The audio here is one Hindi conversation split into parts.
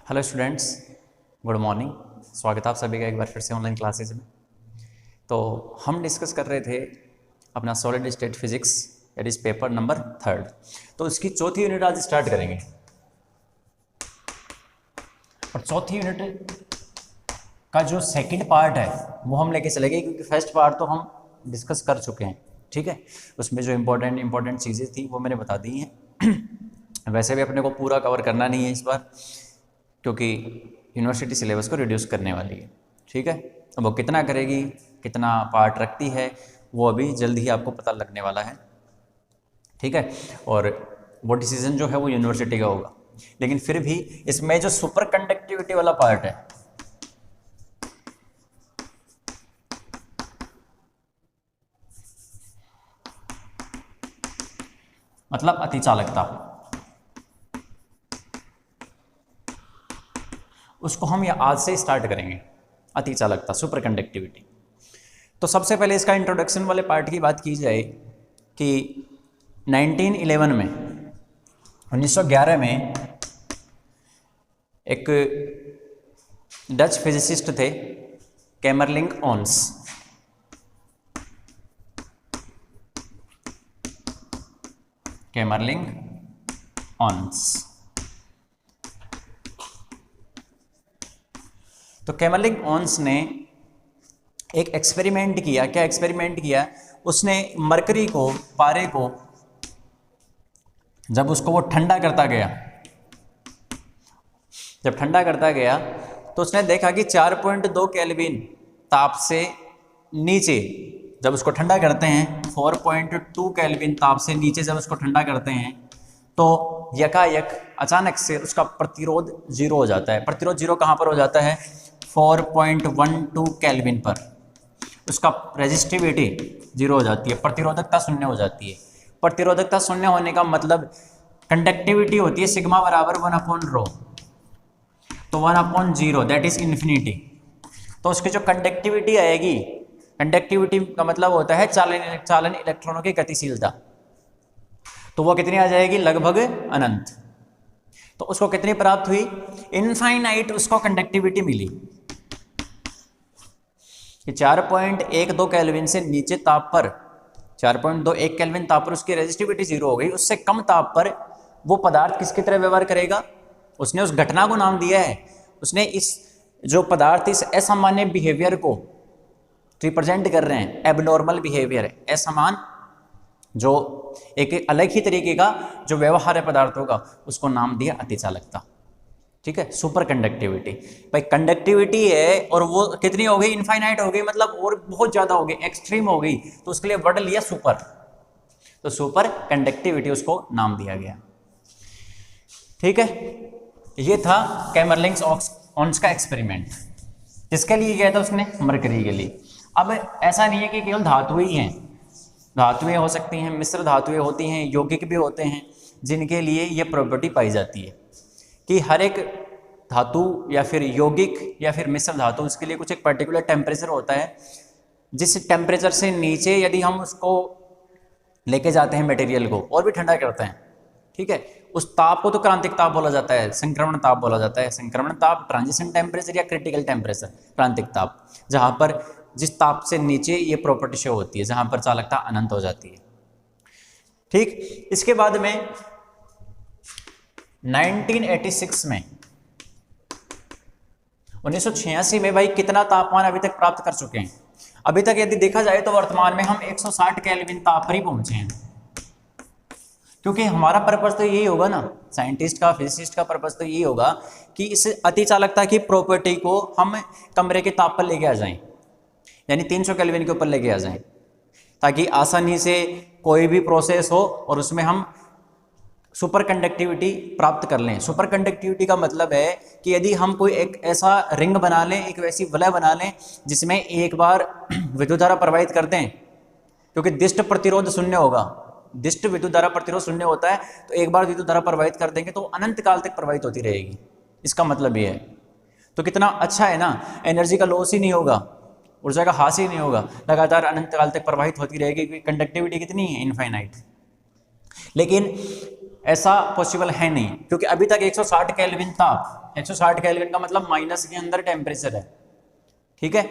Hello students, good morning. स्वागत है आप सभी का एक बार फिर से ऑनलाइन क्लासेज में। तो हम डिस्कस कर रहे थे अपना solid state physics, that is paper number 3। तो इसकी चौथी यूनिट आज स्टार्ट करेंगे। और चौथी यूनिट का जो सेकंड पार्ट है वो हम लेके चले गए, क्योंकि फर्स्ट पार्ट तो हम डिस्कस कर चुके हैं। ठीक है, उसमें जो इम्पोर्टेंट चीज़ें थी वो मैंने बता दी हैं। वैसे भी अपने को पूरा कवर करना नहीं है इस बार, क्योंकि यूनिवर्सिटी सिलेबस को रिड्यूस करने वाली है। ठीक है, अब वो कितना करेगी, कितना पार्ट रखती है, वो अभी जल्द ही आपको पता लगने वाला है। ठीक है, और वो डिसीजन जो है वो यूनिवर्सिटी का होगा। लेकिन फिर भी इसमें जो सुपर कंडक्टिविटी वाला पार्ट है, मतलब अतिचालकता, उसको हम ये आज से स्टार्ट करेंगे। अतिचालकता, सुपर कंडक्टिविटी। तो सबसे पहले इसका इंट्रोडक्शन वाले पार्ट की बात की जाए कि 1911 में 1911 में एक डच फिजिसिस्ट थे, कैमरलिंग ओन्स। कैमरलिंग ओन्स। तो कैमरलिंग ओन्स ने एक एक्सपेरिमेंट किया। क्या एक्सपेरिमेंट किया? उसने मरकरी को, पारे को, जब उसको वो ठंडा करता गया, जब ठंडा करता गया तो उसने देखा कि 4.2 केल्विन ताप से नीचे जब उसको ठंडा करते हैं, 4.2 केल्विन ताप से नीचे जब उसको ठंडा करते हैं तो यकायक अचानक से उसका प्रतिरोध जीरो हो जाता है। प्रतिरोध जीरो कहाँ पर हो जाता है? 4.12 केल्विन पर उसका रेजिस्टिविटी जीरो हो जाती है, प्रतिरोधकता शून्य हो जाती है। प्रतिरोधकता शून्य होने का मतलब कंडक्टिविटी होती है सिग्मा बराबर 1/ρ, तो 1/0, दैट इज इन्फिनिटी। तो उसकी जो कंडक्टिविटी आएगी, कंडक्टिविटी का मतलब होता है चालन इलेक्ट्रॉनों की गतिशीलता, तो वो कितनी आ जाएगी? लगभग अनंत। तो उसको कितनी प्राप्त हुई? इनफाइनाइट उसको कंडक्टिविटी मिली कि 4.12 केल्विन से नीचे ताप पर, 4.21 केल्विन ताप पर उसकी रेजिस्टिविटी जीरो हो गई। उससे कम ताप पर वो पदार्थ किसकी तरह व्यवहार करेगा? उसने उस घटना को नाम दिया है, उसने इस जो पदार्थ इस असामान्य बिहेवियर को रिप्रेजेंट कर रहे हैं, एबनॉर्मल बिहेवियर, असमान, जो एक अलग ही तरीके का जो व्यवहार है पदार्थों का, उसको नाम दिया अतिचालकता। ठीक है, सुपर कंडक्टिविटी। भाई कंडक्टिविटी है और वो कितनी हो गई? इनफाइनाइट हो गई, मतलब और बहुत ज्यादा हो गई, एक्सट्रीम हो गई, तो उसके लिए वर्ड लिया सुपर। तो सुपर कंडक्टिविटी उसको नाम दिया गया। ठीक है, ये था कैमरलिंग ओन्स का एक्सपेरिमेंट। किसके लिए किया था उसने? मरकरी के लिए। अब ऐसा नहीं है कि केवल धातुएं ही हैं, धातुएं हो सकती हैं, मिश्र धातुएं होती हैं, यौगिक भी होते हैं, जिनके लिए ये प्रॉपर्टी पाई जाती है कि हर एक धातु या फिर यौगिक या फिर मिश्र धातु, उसके लिए कुछ एक पर्टिकुलर टेम्परेचर होता है, जिस टेम्परेचर से नीचे यदि हम उसको लेके जाते हैं मटेरियल को और भी ठंडा करते हैं, ठीक है, उस ताप को तो क्रांतिक ताप बोला जाता है, संक्रमण ताप बोला जाता है। संक्रमण ताप, ट्रांजिशन टेम्परेचर या क्रिटिकल टेम्परेचर, क्रांतिक ताप, जहां पर जिस ताप से नीचे ये प्रॉपर्टी शो होती है, जहां पर चालकता अनंत हो जाती है। ठीक, इसके बाद में 1986 में 1986 में भाई कितना तापमान अभी तक प्राप्त कर चुके हैं? अभी तक यदि देखा जाए तो वर्तमान में हम 160 केल्विन ताप पर ही पहुंचे हैं, क्योंकि हमारा पर्पस तो यही होगा ना, साइंटिस्ट का, फिजिसिस्ट का पर्पस तो यही होगा कि इस अतिचालकता की प्रॉपर्टी को हम कमरे के ताप पर लेके आ जाएं, यानी 300 केल्विन के ऊपर लेके आ जाएं, ताकि आसानी से कोई भी प्रोसेस हो और उसमें हम सुपर कंडक्टिविटी प्राप्त कर लें। सुपर कंडक्टिविटी का मतलब है कि यदि हम कोई एक ऐसा रिंग बना लें, एक वैसी वलय बना लें जिसमें एक बार विद्युत धारा प्रवाहित कर दें, क्योंकि दिष्ट प्रतिरोध शून्य होगा, दिष्ट विद्युत धारा प्रतिरोध शून्य होता है, तो एक बार विद्युत धारा प्रवाहित कर देंगे तो अनंत काल तक प्रवाहित होती रहेगी। इसका मतलब ये है, तो कितना अच्छा है ना, एनर्जी का लॉस ही नहीं होगा, ऊर्जा का हास ही नहीं होगा, लगातार अनंत काल तक प्रवाहित होती रहेगी, क्योंकि कंडक्टिविटी कितनी है? इनफाइनाइट। लेकिन ऐसा पॉसिबल है नहीं, क्योंकि अभी तक 160 केल्विन ताप, 160 केल्विन का मतलब माइनस के अंदर टेम्परेचर है, ठीक है।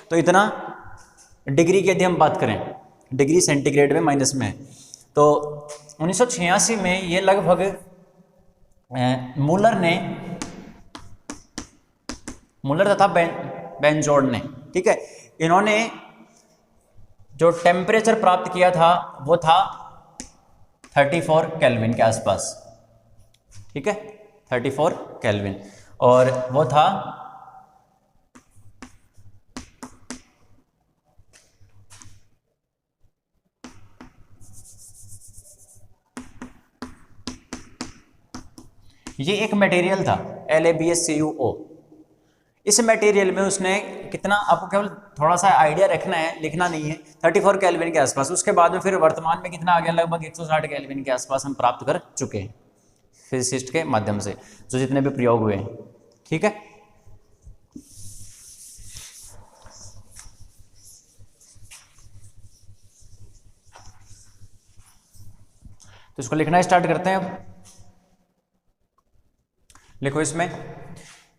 तो इतना डिग्री की यदि हम बात करें, डिग्री सेंटीग्रेड में माइनस में है, तो 1986 में ये लगभग मूलर तथा बेंजोर्ड ने, ठीक है, इन्होंने जो टेम्परेचर प्राप्त किया था वो था 34 केल्विन के आसपास, ठीक है, 34 केल्विन, और वो था ये एक मटेरियल था LaBsCuO। इस मटेरियल में उसने कितना, आपको केवल थोड़ा सा आइडिया रखना है, लिखना नहीं है, 34 केल्विन के आसपास। उसके बाद में फिर वर्तमान में कितना आ गया, लगभग 160 केल्विन के आसपास हम प्राप्त कर चुके हैं फिजिसिस्ट के माध्यम से, जो जितने भी प्रयोग हुए हैं, ठीक है। तो इसको लिखना स्टार्ट करते हैं अब। लिखो इसमें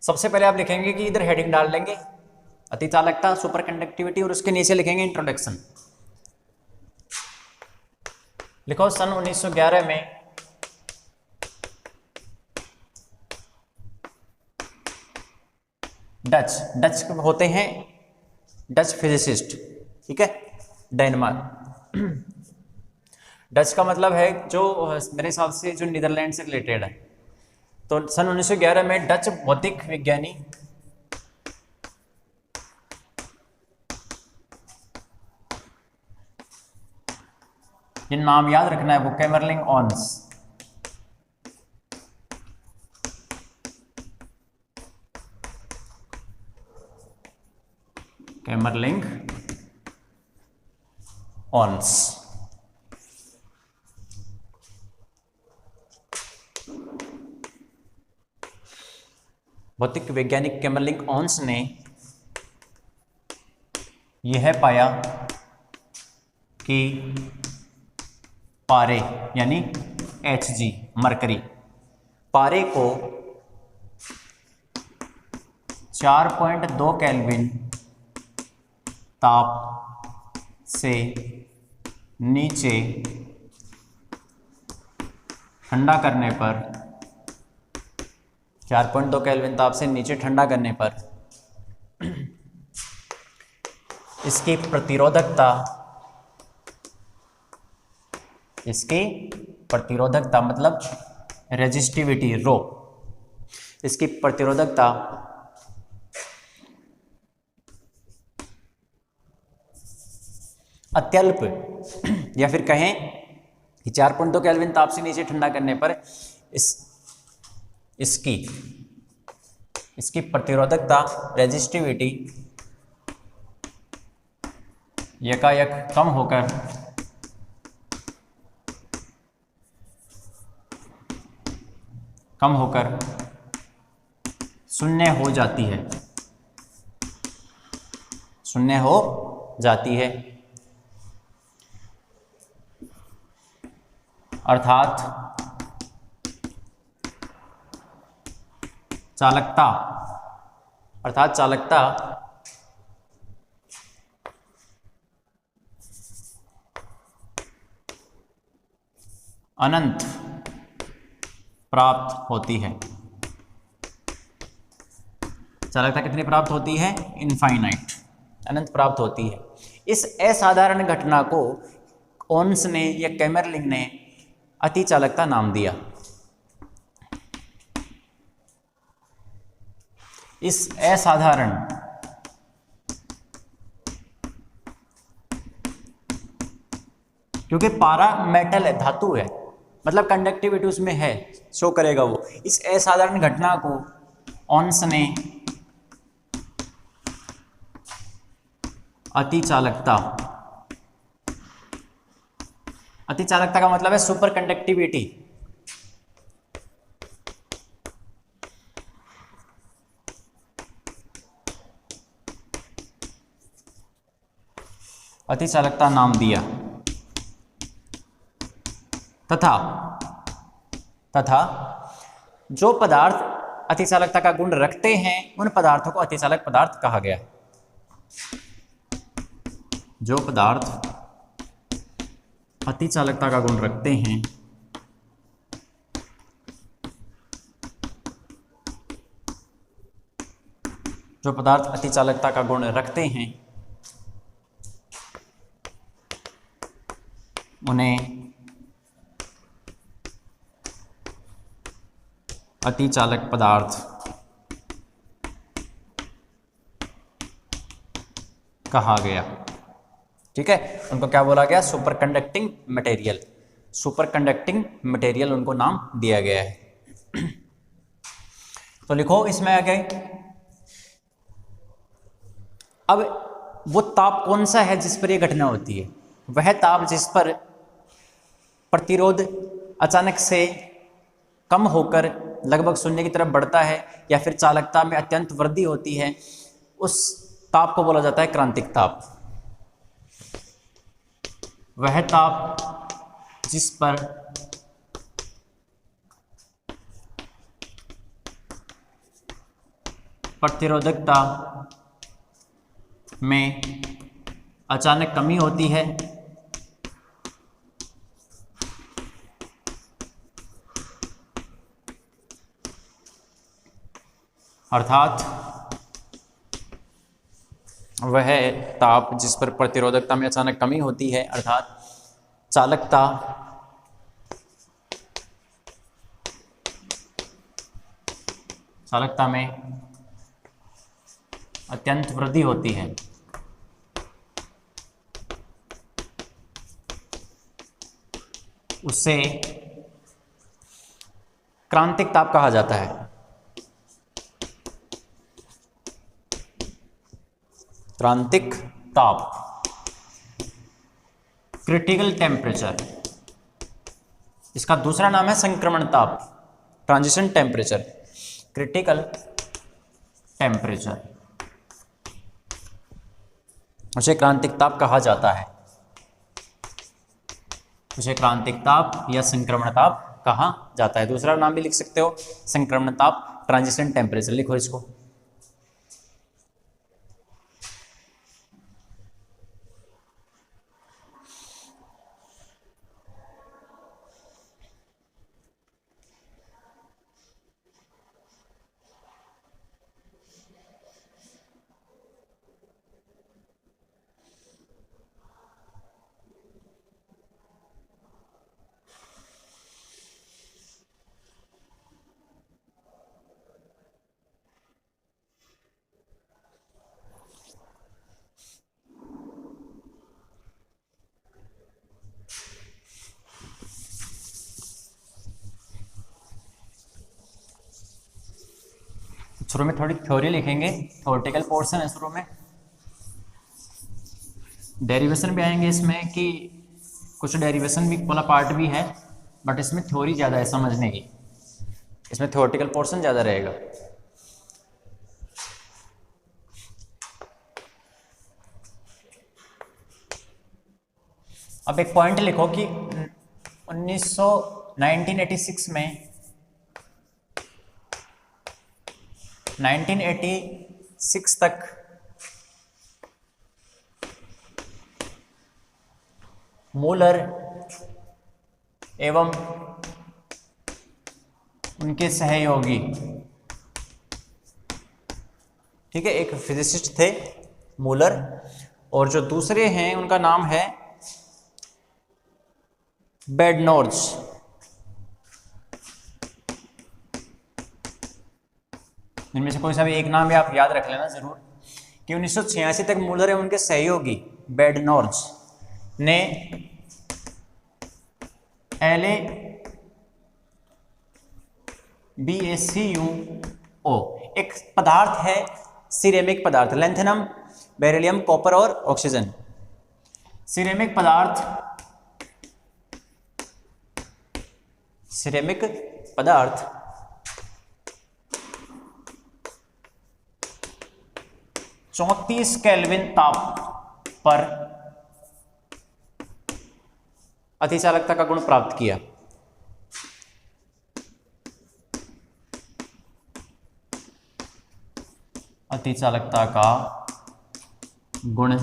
सबसे पहले आप लिखेंगे कि इधर हेडिंग डाल लेंगे अति चालकता, सुपर कंडक्टिविटी, और उसके नीचे लिखेंगे इंट्रोडक्शन। लिखो सन 1911 में डच होते हैं डच फिजिसिस्ट, ठीक है, डेनमार्क। डच का मतलब है जो मेरे हिसाब से जो नीदरलैंड से रिलेटेड है। तो सन 1911 में डच भौतिक विज्ञानी ये नाम याद रखना है, वो कैमरलिंग ऑन्स, कैमरलिंग ऑन्स, भौतिक वैज्ञानिक कैमरलिंग ऑन्स ने यह पाया कि पारे यानी Hg मरकरी, पारे को 4.2 केल्विन ताप से नीचे ठंडा करने पर, 4.2 केल्विन ताप से नीचे ठंडा करने पर इसकी प्रतिरोधकता मतलब रेजिस्टिविटी रो, इसकी प्रतिरोधकता अत्यल्प, या फिर कहें कि 4.2 केल्विन ताप से नीचे ठंडा करने पर इसकी प्रतिरोधकता रेजिस्टिविटी यकायक कम होकर शून्य हो जाती है, अर्थात चालकता अनंत प्राप्त होती है। चालकता कितनी प्राप्त होती है? इनफाइनाइट, अनंत प्राप्त होती है। इस असाधारण घटना को ओन्स ने या कैमरलिंग ने अति चालकता नाम दिया। इस असाधारण क्योंकि पारा मेटल है, धातु है, मतलब कंडक्टिविटी उसमें है, शो करेगा वो। इस असाधारण घटना को ओन्स ने अति चालकता का मतलब है सुपर कंडक्टिविटी। अति चालकता नाम दिया तथा तथा जो पदार्थ अतिचालकता का गुण रखते हैं उन पदार्थों को अतिचालक पदार्थ कहा गया। जो पदार्थ अतिचालकता का गुण रखते हैं जो पदार्थ अतिचालकता का गुण रखते हैं उन्हें अतिचालक पदार्थ कहा गया। ठीक है, उनको क्या बोला गया? Super conducting material. Super conducting material उनको नाम दिया गया है। तो लिखो इसमें आगे, अब वो ताप कौन सा है जिस पर यह घटना होती है? वह ताप जिस पर प्रतिरोध अचानक से कम होकर लगभग शून्य की तरफ बढ़ता है या फिर चालकता में अत्यंत वृद्धि होती है, उस ताप को बोला जाता है क्रांतिक ताप। वह ताप जिस पर प्रतिरोधकता में अचानक कमी होती है अर्थात वह ताप जिस पर प्रतिरोधकता में अचानक कमी होती है अर्थात चालकता में अत्यंत वृद्धि होती है, उससे क्रांतिक ताप कहा जाता है। क्रांतिक ताप, क्रिटिकल टेम्परेचर। इसका दूसरा नाम है संक्रमण ताप, ट्रांजिशन टेम्परेचर। क्रिटिकल टेम्परेचर उसे क्रांतिक ताप कहा जाता है। उसे क्रांतिक ताप या संक्रमण ताप कहा जाता है। दूसरा नाम भी लिख सकते हो, संक्रमण ताप, ट्रांजिशन टेम्परेचर। लिखो इसको। शुरू में थोड़ी थ्योरी लिखेंगे, थ्योरेटिकल पोर्शन है शुरू में। डेरिवेशन भी आएंगे इसमें, कि कुछ डेरिवेशन भी वाला पार्ट भी है, बट इसमें थ्योरी ज़्यादा है समझने की, इसमें थ्योरेटिकल पोर्शन ज़्यादा रहेगा। अब एक पॉइंट लिखो कि 1986 में 1986 तक मूलर एवं उनके सहयोगी, ठीक है, एक फिजिसिस्ट थे मूलर, और जो दूसरे हैं उनका नाम है बेडनॉर्ज। इनमें से कोई सा भी एक नाम भी आप याद रख लेना जरूर, कि 1986 तक मूलर एवं उनके सहयोगी बेडनॉर्ज ने LaBaCuO एक पदार्थ है, सिरेमिक पदार्थ, लैंथेनम, बेरिलियम, कॉपर और ऑक्सीजन। सिरेमिक पदार्थ 34 केल्विन ताप पर अतिचालकता का गुण प्राप्त किया। अतिचालकता का गुण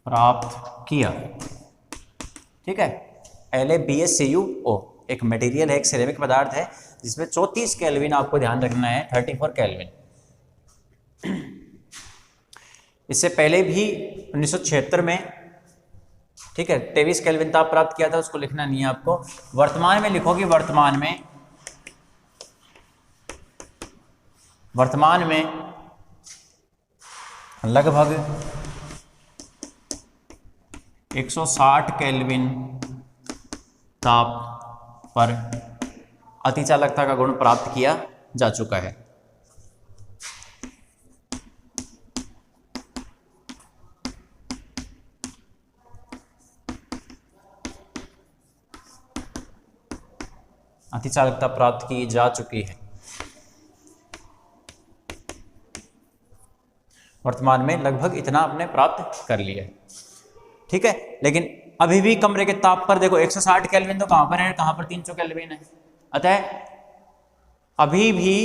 प्राप्त किया। ठीक है, LaBaCuO एक मटेरियल है, एक सिरेमिक पदार्थ है जिसमें 34 केल्विन आपको ध्यान रखना है, 34 केल्विन। इससे पहले भी 1976 में, ठीक है, 23 केल्विन ताप प्राप्त किया था, उसको लिखना नहीं है आपको। वर्तमान में लिखोगे, वर्तमान में लगभग 160 केल्विन ताप पर अतिचालकता का गुण प्राप्त किया जा चुका है। अतिचालकता प्राप्त की जा चुकी है। वर्तमान में लगभग इतना आपने प्राप्त कर लिया है। ठीक है, लेकिन अभी भी कमरे के ताप पर देखो 160 केल्विन तो कहां पर है, कहां पर 300 केल्विन है। अतः अभी भी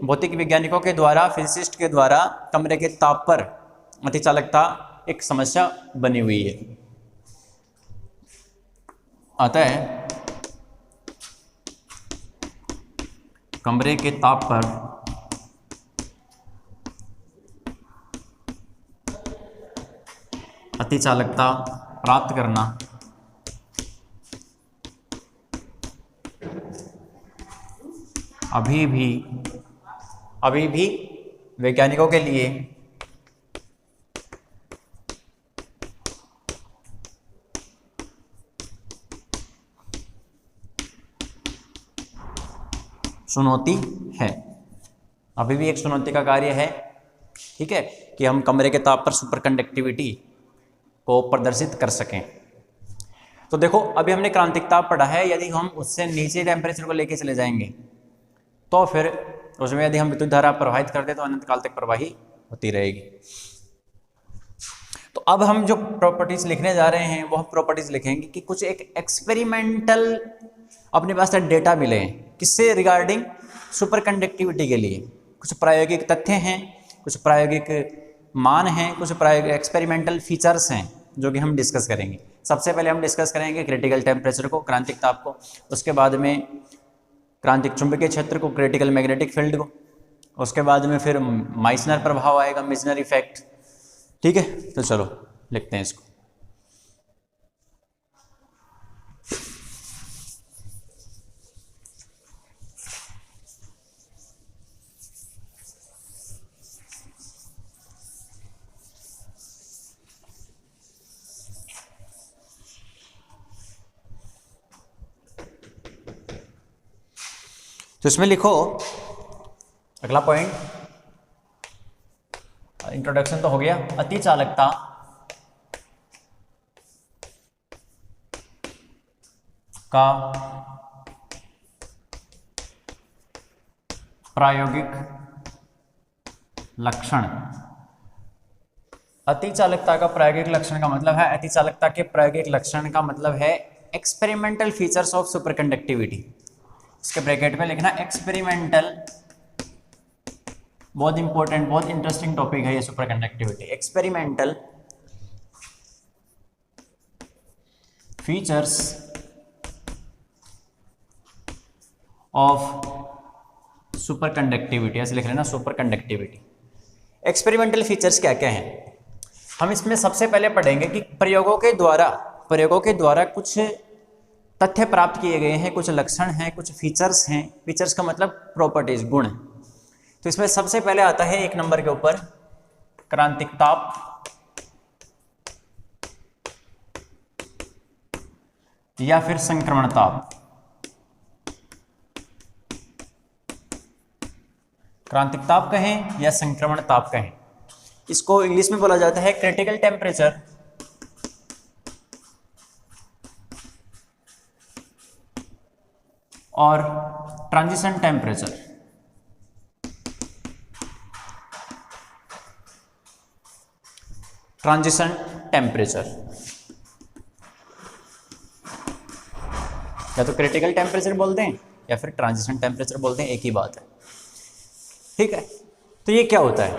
भौतिक वैज्ञानिकों के द्वारा, फिजिसिस्ट के द्वारा कमरे के ताप पर अतिचालकता एक समस्या बनी हुई है। अतः कमरे के ताप पर अतिचालकता प्राप्त करना अभी भी वैज्ञानिकों के लिए चुनौती है। अभी भी एक चुनौती का कार्य है, ठीक है, कि हम कमरे के ताप पर सुपर कंडक्टिविटी को प्रदर्शित कर सकें। तो देखो, अभी हमने क्रांतिक ताप पढ़ा है, यदि हम उससे नीचे टेम्परेचर को लेके चले जाएंगे तो फिर उसमें यदि हम विद्युत धारा प्रवाहित करते तो अनंत काल तक प्रवाही होती रहेगी। तो अब हम जो प्रॉपर्टीज लिखने जा रहे हैं वह प्रॉपर्टीज लिखेंगे कि कुछ एक एक्सपेरिमेंटल अपने पास डेटा मिले हैं, किससे रिगार्डिंग सुपर कंडक्टिविटी के लिए। कुछ प्रायोगिक तथ्य हैं, कुछ प्रायोगिक मान हैं, कुछ प्रायोगिक एक्सपेरिमेंटल फीचर्स हैं जो कि हम डिस्कस करेंगे। सबसे पहले हम डिस्कस करेंगे क्रिटिकल टेम्परेचर को, क्रांतिक ताप को, उसके बाद में क्रांतिक चुंबकीय क्षेत्र को, क्रिटिकल मैग्नेटिक फील्ड को, उसके बाद में फिर माइसनर प्रभाव आएगा, मिजनर इफेक्ट। ठीक है, तो चलो लिखते हैं इसको। तो इसमें लिखो अगला पॉइंट, इंट्रोडक्शन तो हो गया। अतिचालकता का प्रायोगिक लक्षण। अतिचालकता का प्रायोगिक लक्षण का मतलब है, अतिचालकता के प्रायोगिक लक्षण का मतलब है एक्सपेरिमेंटल फीचर्स ऑफ सुपरकंडक्टिविटी। इसके ब्रैकेट में लिखना एक्सपेरिमेंटल, बहुत इंपॉर्टेंट, बहुत इंटरेस्टिंग टॉपिक है ये superconductivity. Experimental features of superconductivity, ऐसे लिख लेना सुपरकंडक्टिविटी। एक्सपेरिमेंटल फीचर्स क्या क्या हैं, हम इसमें सबसे पहले पढ़ेंगे कि प्रयोगों के द्वारा कुछ तथ्य प्राप्त किए गए हैं, कुछ लक्षण हैं, कुछ फीचर्स हैं। फीचर्स का मतलब प्रॉपर्टीज, गुण। तो इसमें सबसे पहले आता है 1 नंबर के ऊपर क्रांतिक ताप या फिर संक्रमण ताप। क्रांतिक ताप कहें या संक्रमण ताप कहें, इसको इंग्लिश में बोला जाता है क्रिटिकल टेम्परेचर और ट्रांजिशन टेम्परेचर। ट्रांजिशन टेम्परेचर या तो क्रिटिकल टेम्परेचर बोलते हैं या फिर ट्रांजिशन टेम्परेचर बोलते हैं, एक ही बात है। ठीक है, तो ये क्या होता है,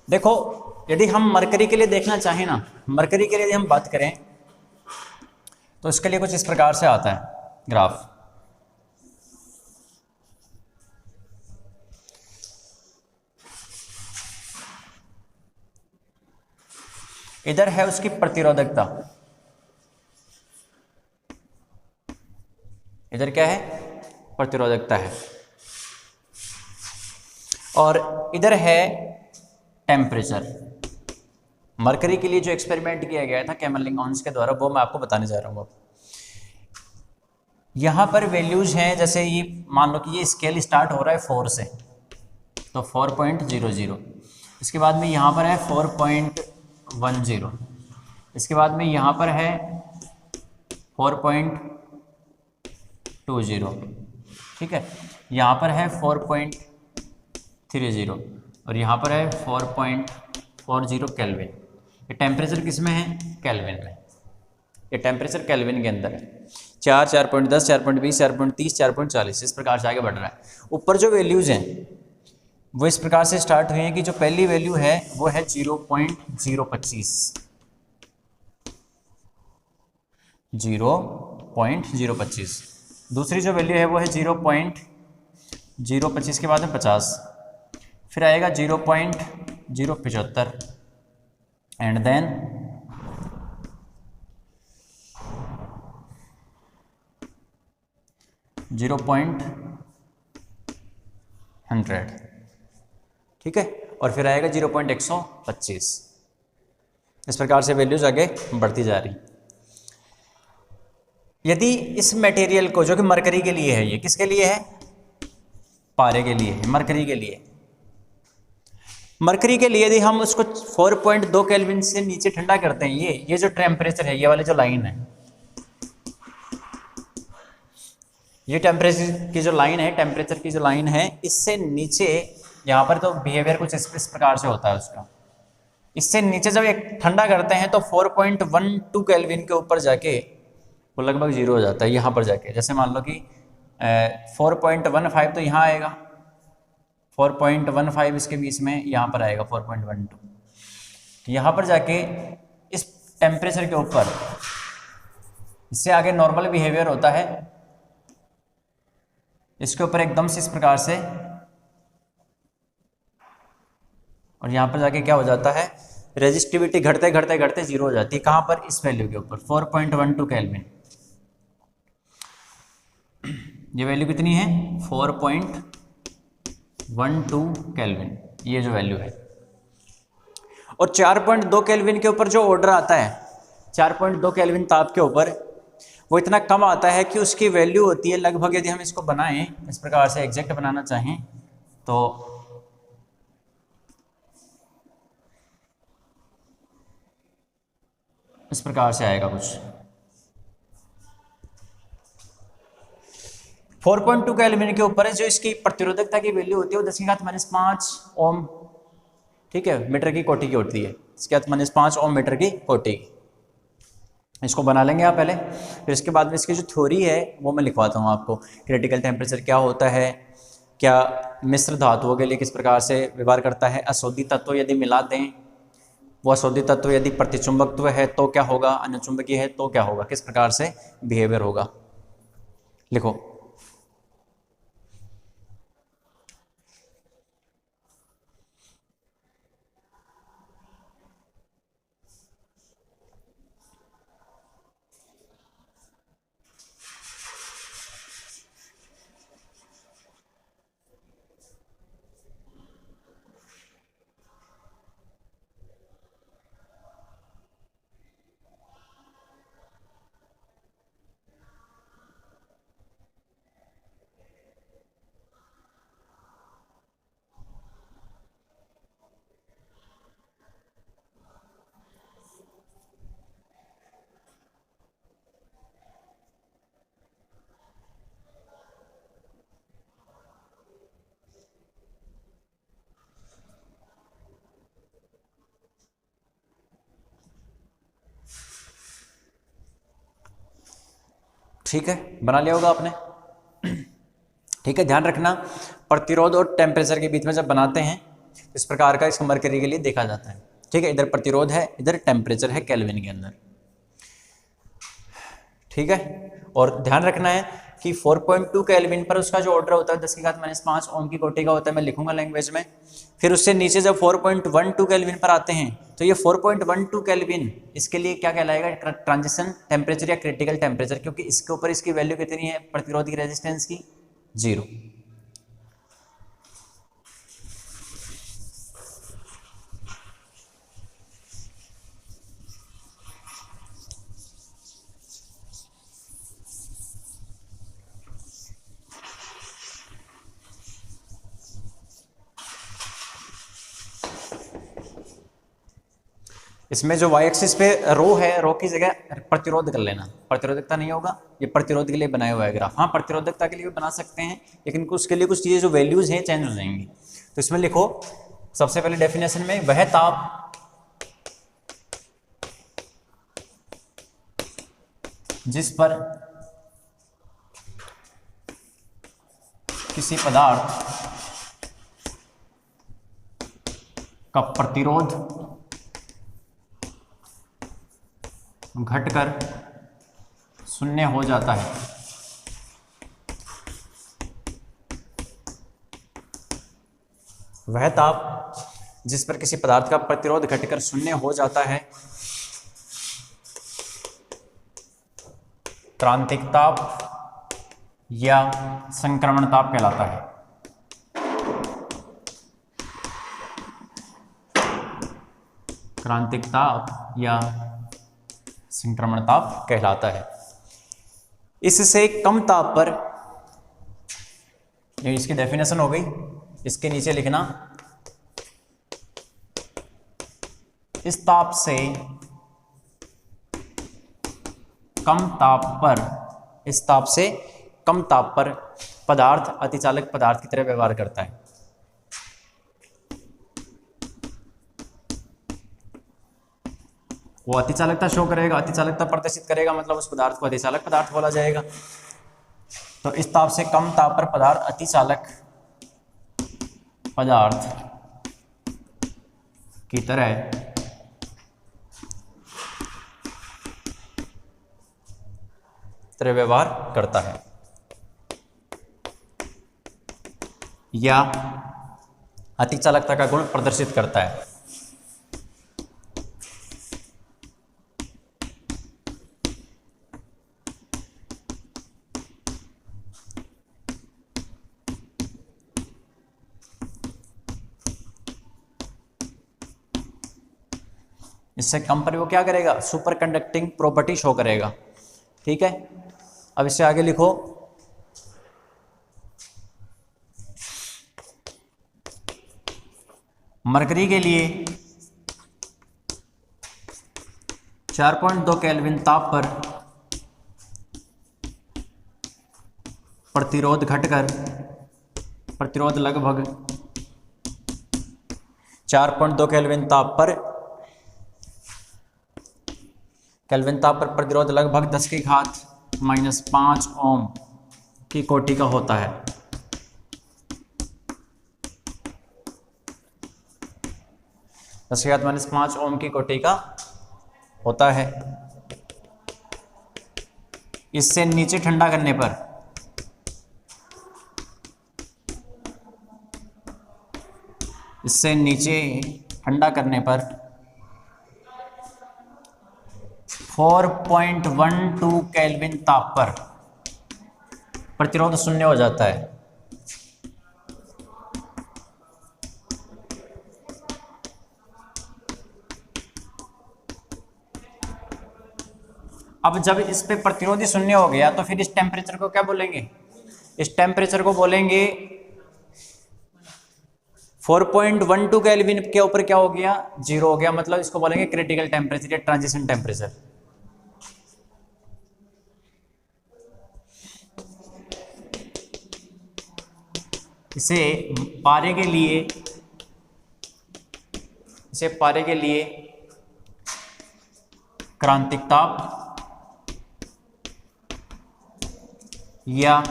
देखो यदि हम मरकरी के लिए देखना चाहें ना, मरकरी के लिए यदि हम बात करें तो इसके लिए कुछ इस प्रकार से आता है ग्राफ। इधर है उसकी प्रतिरोधकता, इधर क्या है, प्रतिरोधकता है, और इधर है टेम्परेचर। मरकरी के लिए जो एक्सपेरिमेंट किया गया था कैमरलिंगॉन्स के द्वारा, वो मैं आपको बताने जा रहा हूँ। यहाँ पर वैल्यूज हैं, जैसे ये मान लो कि ये स्केल स्टार्ट हो रहा है 4 से, तो 4.00, इसके बाद में यहाँ पर है 4.10, इसके बाद में यहाँ पर है 4.20, ठीक है, यहाँ पर है 4.30 और यहाँ पर है 4.40 केल्विन। ये टेम्परेचर किस में है, केल्विन में, ये टेम्परेचर केल्विन के अंदर है। 4, 4.10, 4.20, 4.30, 4.40 इस प्रकार से आगे बढ़ रहा है। ऊपर जो वैल्यूज़ हैं वो इस प्रकार से स्टार्ट हुई हैं कि जो पहली वैल्यू है वो है 0.025, 0.025, दूसरी जो वैल्यू है वो है 0.025 के बाद में 50, फिर आएगा 0.075 एंड देन 0.100, ठीक है, और फिर आएगा 0.125। इस प्रकार से वैल्यूज आगे बढ़ती जा रही। यदि इस मटेरियल को, जो कि मरकरी के लिए है, ये किसके लिए है, पारे के लिए है, मरकरी के लिए, मरकरी के लिए यदि हम उसको 4.2 केल्विन से नीचे ठंडा करते हैं, ये जो टेम्परेचर है, ये वाली जो लाइन है, ये टेम्परेचर की जो लाइन है, टेम्परेचर की जो लाइन है, इससे नीचे यहाँ पर तो बिहेवियर कुछ इस प्रकार से होता है उसका। इससे नीचे जब एक ठंडा करते हैं तो 4.12 केल्विन के ऊपर जाके वो लगभग 0 हो जाता है। यहाँ पर जाके जैसे मान लो कि 4.15 तो यहाँ आएगा, 4.15 इसके बीच में यहाँ पर आएगा 4.12, यहाँ पर जाके इस टेम्परेचर के ऊपर इससे आगे नॉर्मल बिहेवियर होता है, इसके ऊपर एकदम से इस प्रकार से, और यहाँ पर जाके क्या हो जाता है, रेजिस्टिविटी घटते घटते घटते 0 हो जाती है। कहाँ पर, इस वैल्यू के ऊपर 4.12 केल्विन। ये वैल्यू कितनी है, 4.12 केल्विन, ये जो वैल्यू है। और 4.2 केल्विन के ऊपर जो ऑर्डर आता है, 4.2 केल्विन ताप के ऊपर, वो इतना कम आता है कि उसकी वैल्यू होती है लगभग, यदि हम इसको बनाएं इस प्रकार से एग्जैक्ट बनाना चाहें तो इस प्रकार से आएगा कुछ 4.2 केल्विन के ऊपर है। जो इसकी प्रतिरोधकता की वैल्यू होती है वो 10⁻⁻5 ओम, ठीक है, मीटर की कोटि की होती है, इसके बाद -5 ओम मीटर की कोटि। इसको बना लेंगे आप पहले, फिर इसके बाद में इसकी जो थ्योरी है वो मैं लिखवाता हूँ आपको। क्रिटिकल टेम्परेचर क्या होता है, क्या मिश्र धातुओं के लिए किस प्रकार से व्यवहार करता है, अशोधी तत्व यदि मिला दें, वो अशोधी तत्व यदि प्रतिचुंबकत्व है तो क्या होगा, अनुचुंबकीय है तो क्या होगा, किस प्रकार से बिहेवियर होगा। लिखो, ठीक है, बना लिया होगा आपने। ठीक है, ध्यान रखना प्रतिरोध और टेम्परेचर के बीच में जब बनाते हैं इस प्रकार का इसका मरकरी के लिए देखा जाता है। ठीक है, इधर प्रतिरोध है, इधर टेम्परेचर है केल्विन के अंदर। ठीक है, और ध्यान रखना है कि 4.2 केल्विन पर उसका जो ऑर्डर होता है 10⁻⁵ ओम की कोटि का होता है, मैं लिखूंगा लैंग्वेज में। फिर उससे नीचे जब 4.12 केल्विन पर आते हैं तो ये 4.12 केल्विन इसके लिए क्या कहलाएगा, ट्रांजिशन टेम्परेचर या क्रिटिकल टेम्परेचर, क्योंकि इसके ऊपर इसकी वैल्यू कितनी है प्रतिरोध की रेजिस्टेंस की, 0। इसमें जो वाई एक्सिस पे रो है, रो की जगह प्रतिरोध कर लेना, प्रतिरोधकता नहीं होगा, ये प्रतिरोध के लिए बनाया हुआ है ग्राफ। हाँ, प्रतिरोधकता के लिए भी बना सकते हैं, लेकिन उसके लिए कुछ चीज़ें जो वैल्यूज हैं चेंज हो जाएंगी। तो इसमें लिखो सबसे पहले डेफिनेशन में, वह ताप जिस पर किसी पदार्थ का प्रतिरोध घटकर 0 हो जाता है, वह ताप जिस पर किसी पदार्थ का प्रतिरोध घटकर 0 हो जाता है क्रांतिक ताप या संक्रमण ताप कहलाता है। क्रांतिक ताप या संक्रमण ताप कहलाता है। इससे कम ताप पर, ये इसकी डेफिनेशन हो गई, इसके नीचे लिखना, इस ताप से कम ताप पर, इस ताप से कम ताप पर पदार्थ अतिचालक पदार्थ की तरह व्यवहार करता है। वो अतिचालकता शो करेगा, अतिचालकता प्रदर्शित करेगा, मतलब उस पदार्थ को अतिचालक पदार्थ बोला जाएगा। तो इस ताप से कम ताप पर पदार्थ अतिचालक पदार्थ की तरह व्यवहार करता है या अतिचालकता का गुण प्रदर्शित करता है। इससे कम पर वो क्या करेगा, सुपर कंडक्टिंग प्रॉपर्टी शो करेगा। ठीक है, अब इससे आगे लिखो, मरकरी के लिए 4.2 केल्विन ताप पर प्रतिरोध घटकर, प्रतिरोध लगभग 4.2 केल्विन ताप पर प्रतिरोध लगभग 10⁻⁵ ओम की कोटि का होता है। (10⁻⁵ ओम की कोटि का होता है। इससे नीचे ठंडा करने पर, इससे नीचे ठंडा करने पर 4.12 केल्विन ताप पर प्रतिरोध 0 हो जाता है। अब जब इस पे प्रतिरोधी 0 हो गया तो फिर इस टेम्परेचर को क्या बोलेंगे, इस टेम्परेचर को बोलेंगे 4.12 केल्विन के ऊपर क्या हो गया, 0 हो गया, मतलब इसको बोलेंगे क्रिटिकल टेम्परेचर या ट्रांजिशन टेम्परेचर। इसे पारे के लिए, इसे पारे के लिए क्रांतिक ताप या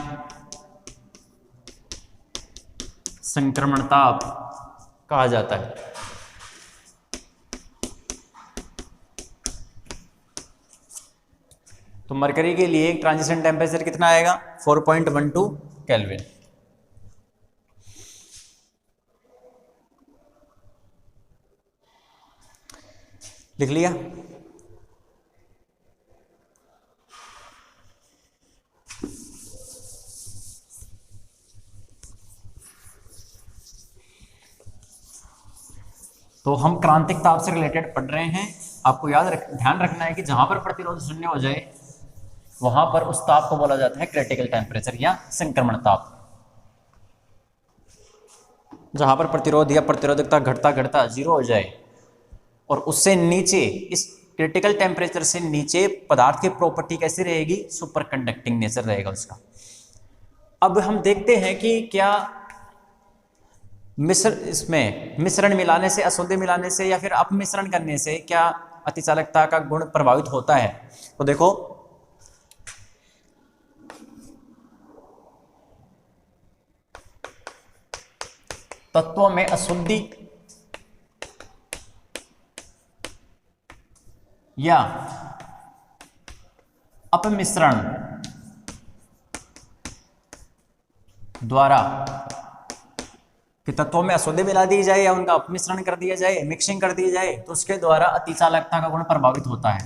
संक्रमण ताप कहा जाता है। तो मरकरी के लिए ट्रांजिशन टेम्परेचर कितना आएगा? 4.12 केल्विन। लिख लिया? तो हम क्रांतिक ताप से रिलेटेड पढ़ रहे हैं। आपको ध्यान रखना है कि जहां पर प्रतिरोध शून्य हो जाए वहां पर उस ताप को बोला जाता है क्रिटिकल टेम्परेचर या संक्रमण ताप। जहां पर प्रतिरोध या प्रतिरोधकता घटता घटता जीरो हो जाए और उससे नीचे, इस क्रिटिकल टेम्परेचर से नीचे पदार्थ की प्रॉपर्टी कैसी रहेगी? सुपर कंडक्टिंग नेचर रहेगा उसका। अब हम देखते हैं कि क्या इसमें मिश्रण मिलाने से, अशुद्धि मिलाने से या फिर अपमिश्रण करने से क्या अतिचालकता का गुण प्रभावित होता है। तो देखो, तत्वों में अशुद्धि या अपमिश्रण द्वारा कि तत्वों में अशुद्धि मिला दी जाए या उनका अपमिश्रण कर दिया जाए, मिक्सिंग कर दी जाए, तो उसके द्वारा अतिचालकता का गुण प्रभावित होता है।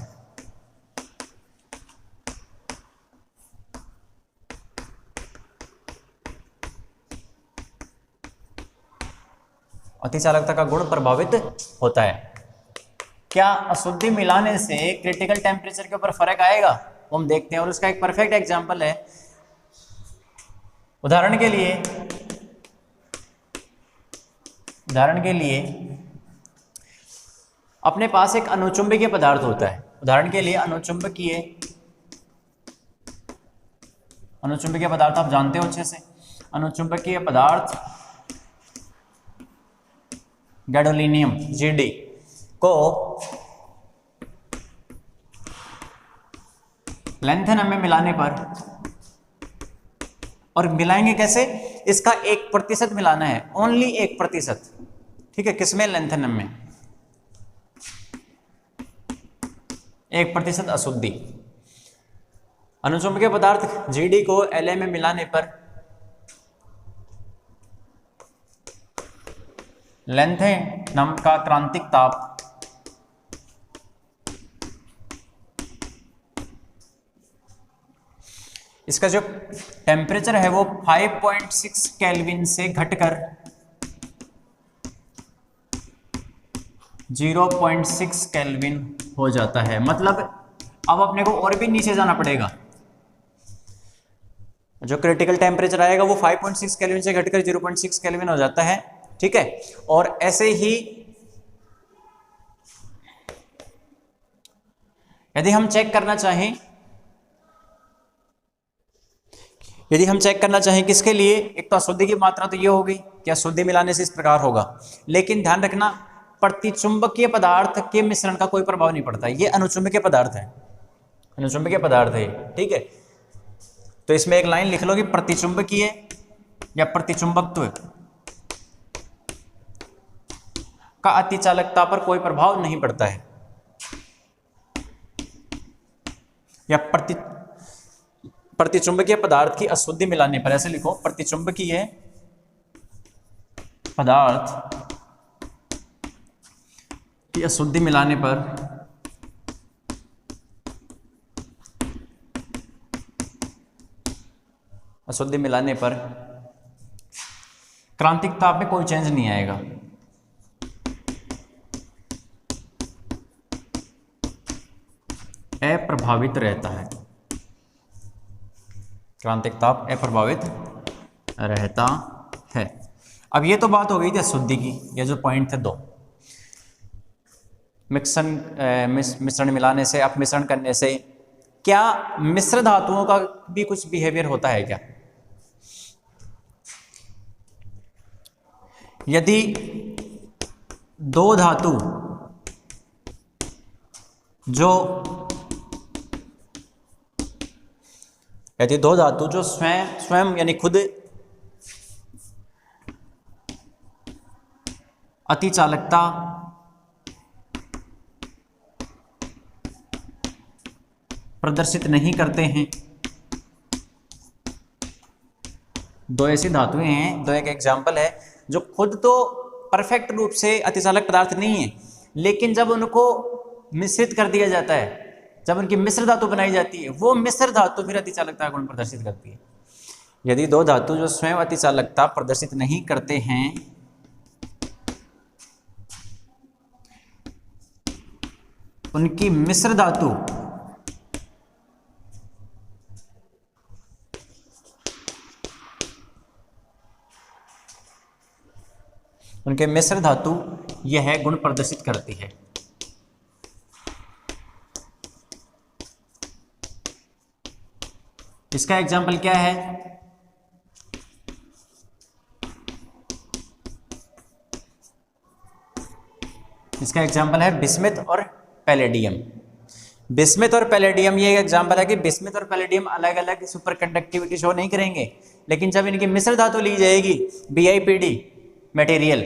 अतिचालकता का गुण प्रभावित होता है। क्या अशुद्धि मिलाने से क्रिटिकल टेम्परेचर के ऊपर फर्क आएगा? वो हम देखते हैं और उसका एक परफेक्ट एग्जांपल है। उदाहरण के लिए अपने पास एक अनुचुंबकीय पदार्थ होता है। उदाहरण के लिए अनुचुंबकीय पदार्थ आप जानते हो अच्छे से। अनुचुंबकीय पदार्थ गैडोलीनियम Gd को लैंथेनम में मिलाने पर, और मिलाएंगे कैसे? इसका 1% मिलाना है, ओनली 1%। ठीक है, किसमें? लैंथेनम में 1% अशुद्धि। अनुचुंबकीय पदार्थ Gd को La में मिलाने पर लैंथेनम का क्रांतिक ताप इसका जो टेम्परेचर है वो 5.6 केल्विन से घटकर 0.6 केल्विन हो जाता है। मतलब अब अपने को और भी नीचे जाना पड़ेगा। जो क्रिटिकल टेम्परेचर आएगा वो 5.6 केल्विन से घटकर 0.6 केल्विन हो जाता है। ठीक है, और ऐसे ही यदि हम चेक करना चाहें किसके लिए, एक तो अशुद्धि की मात्रा तो ये होगी कि अशुद्धि मिलाने से इस प्रकार होगा, लेकिन ध्यान रखना प्रतिचुंबकीय पदार्थ के मिश्रण का कोई प्रभाव नहीं पड़ता। ये अनुचुंबकीय पदार्थ है। ठीक है, तो इसमें एक लाइन लिख लो कि प्रतिचुंबकीय या प्रतिचुंबकत्व का अतिचालकता पर कोई प्रभाव नहीं पड़ता है। या प्रतिचुंबकीय पदार्थ की अशुद्धि मिलाने पर, ऐसे लिखो, प्रतिचुंबकीय पदार्थ की अशुद्धि मिलाने पर क्रांतिक ताप में कोई चेंज नहीं आएगा। अप्रभावित रहता है, क्रांतिक ताप अप्रभावित रहता है। अब ये तो बात हो गई थी अशुद्धि की, ये जो पॉइंट थे 2, मिश्रण मिलाने से, अपमिश्रण करने से। क्या मिश्र धातुओं का भी कुछ बिहेवियर होता है क्या? यदि दो धातु जो स्वयं यानी खुद अति चालकता प्रदर्शित नहीं करते हैं। दो ऐसी धातुएं हैं, दो एक एग्जाम्पल है, जो खुद तो परफेक्ट रूप से अतिचालक पदार्थ नहीं है, लेकिन जब उनको मिश्रित कर दिया जाता है, जब उनकी मिश्र धातु बनाई जाती है, वो मिश्र धातु फिर अतिचालकता गुण प्रदर्शित करती है। यदि दो धातु जो स्वयं अतिचालकता प्रदर्शित नहीं करते हैं, उनकी मिश्र धातु यह गुण प्रदर्शित करती है। इसका एग्जाम्पल क्या है? इसका एग्जाम्पल है बिस्मिथ और पैलेडियम। बिस्मिथ और पैलेडियम ये एग्जाम्पल है कि बिस्मिथ और पैलेडियम अलग अलग सुपर कंडक्टिविटी शो नहीं करेंगे, लेकिन जब इनकी मिश्र धातु ली जाएगी, BiPd मटेरियल,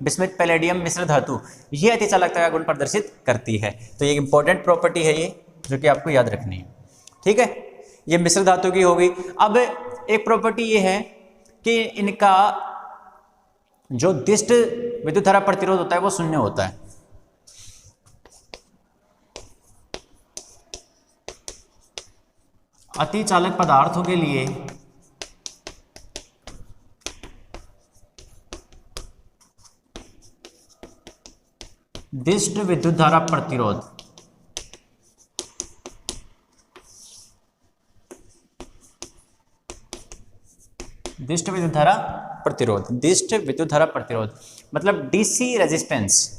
बिस्मिथ पैलेडियम मिश्र धातु, ये अतिचालकता का गुण प्रदर्शित करती है। तो ये इंपॉर्टेंट प्रॉपर्टी है, ये जो कि आपको याद रखनी है। ठीक है, ये मिश्र धातु की होगी। अब एक प्रॉपर्टी ये है कि इनका जो दिष्ट विद्युत धारा प्रतिरोध होता है वो शून्य होता है। अतिचालक पदार्थों के लिए दिष्ट विद्युत धारा प्रतिरोध दिष्ट विद्युत धारा प्रतिरोध मतलब डीसी रेजिस्टेंस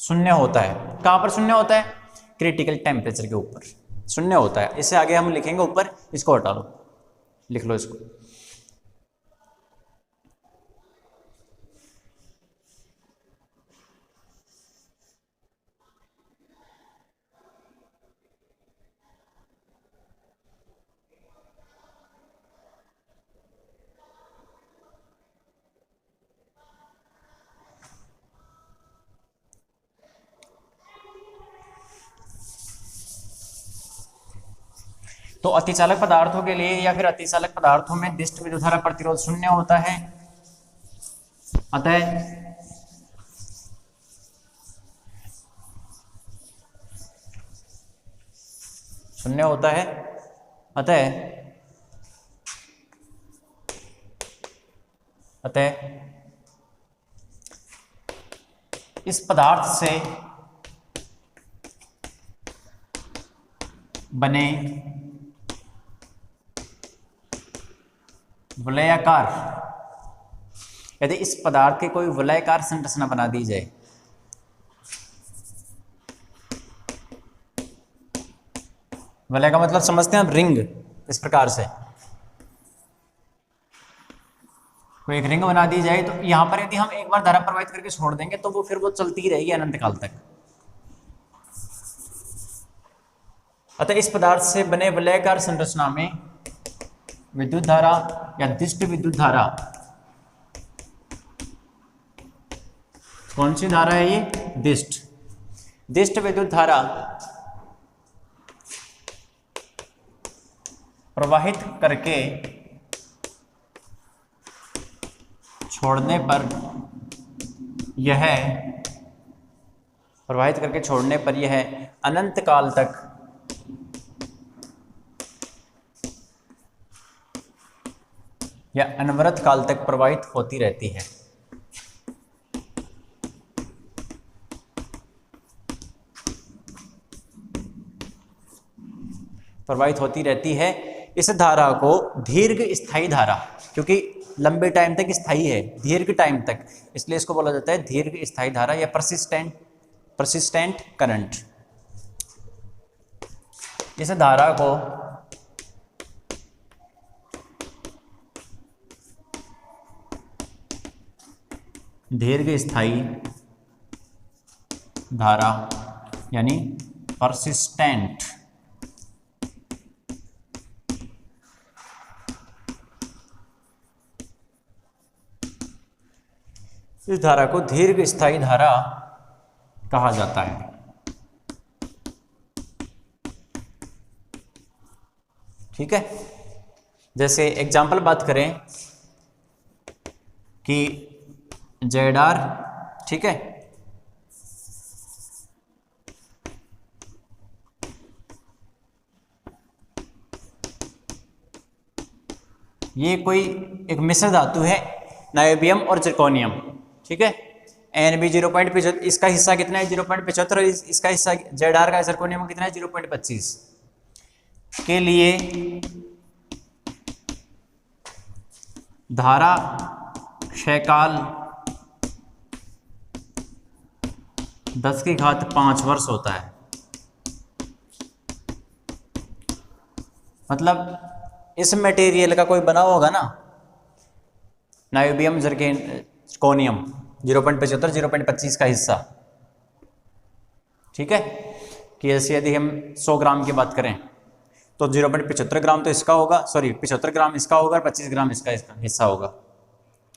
शून्य होता है। कहां पर शून्य होता है? क्रिटिकल टेम्परेचर के ऊपर शून्य होता है। इससे आगे हम लिखेंगे ऊपर, इसको हटा लो, लिख लो इसको। तो अतिचालक पदार्थों के लिए या फिर अतिचालक पदार्थों में दिष्ट विद्युत धारा प्रतिरोध शून्य होता है। अतः शून्य होता है। अतः इस पदार्थ से बने वलयाकार, यदि इस पदार्थ की कोई वलयाकार संरचना बना दी जाए, वलय का मतलब समझते हैं आप, रिंग। इस प्रकार से कोई एक रिंग बना दी जाए, तो यहां पर यदि हम एक बार धारा प्रवाहित करके छोड़ देंगे तो वो फिर वो चलती ही रहेगी अनंत काल तक। अतः इस पदार्थ से बने वलयाकार संरचना में विद्युत धारा या दिष्ट विद्युत धारा, कौन सी धारा है ये? दिष्ट विद्युत धारा प्रवाहित करके छोड़ने पर यह अनंत काल तक या अनवरत काल तक प्रवाहित होती रहती है। इस धारा को दीर्घ स्थायी धारा, क्योंकि लंबे टाइम तक स्थायी है, दीर्घ टाइम तक, इसलिए इसको बोला जाता है दीर्घ स्थायी धारा या परसिस्टेंट करंट। इस धारा को दीर्घ स्थायी धारा यानी परसिस्टेंट इस धारा को दीर्घ स्थायी धारा कहा जाता है। ठीक है, जैसे एग्जाम्पल बात करें कि जेडार, ठीक है, ये कोई एक मिश्र धातु है, नायोबियम और जिरकोनियम। ठीक है, एन बी 0.75, इसका हिस्सा कितना है 0.75, और इसका हिस्सा जेडार का जिरकोनियम कितना है 0.25 के लिए धारा क्षयकाल 10⁵ वर्ष होता है। मतलब इस मटेरियल का कोई बना होगा ना, नायोबियम जिरकोनियम 0.75 0.25 का हिस्सा। ठीक है, कि ऐसे यदि हम 100 ग्राम की बात करें तो 0.75 ग्राम तो इसका होगा, सॉरी 75 ग्राम इसका होगा और 25 ग्राम इसका हिस्सा होगा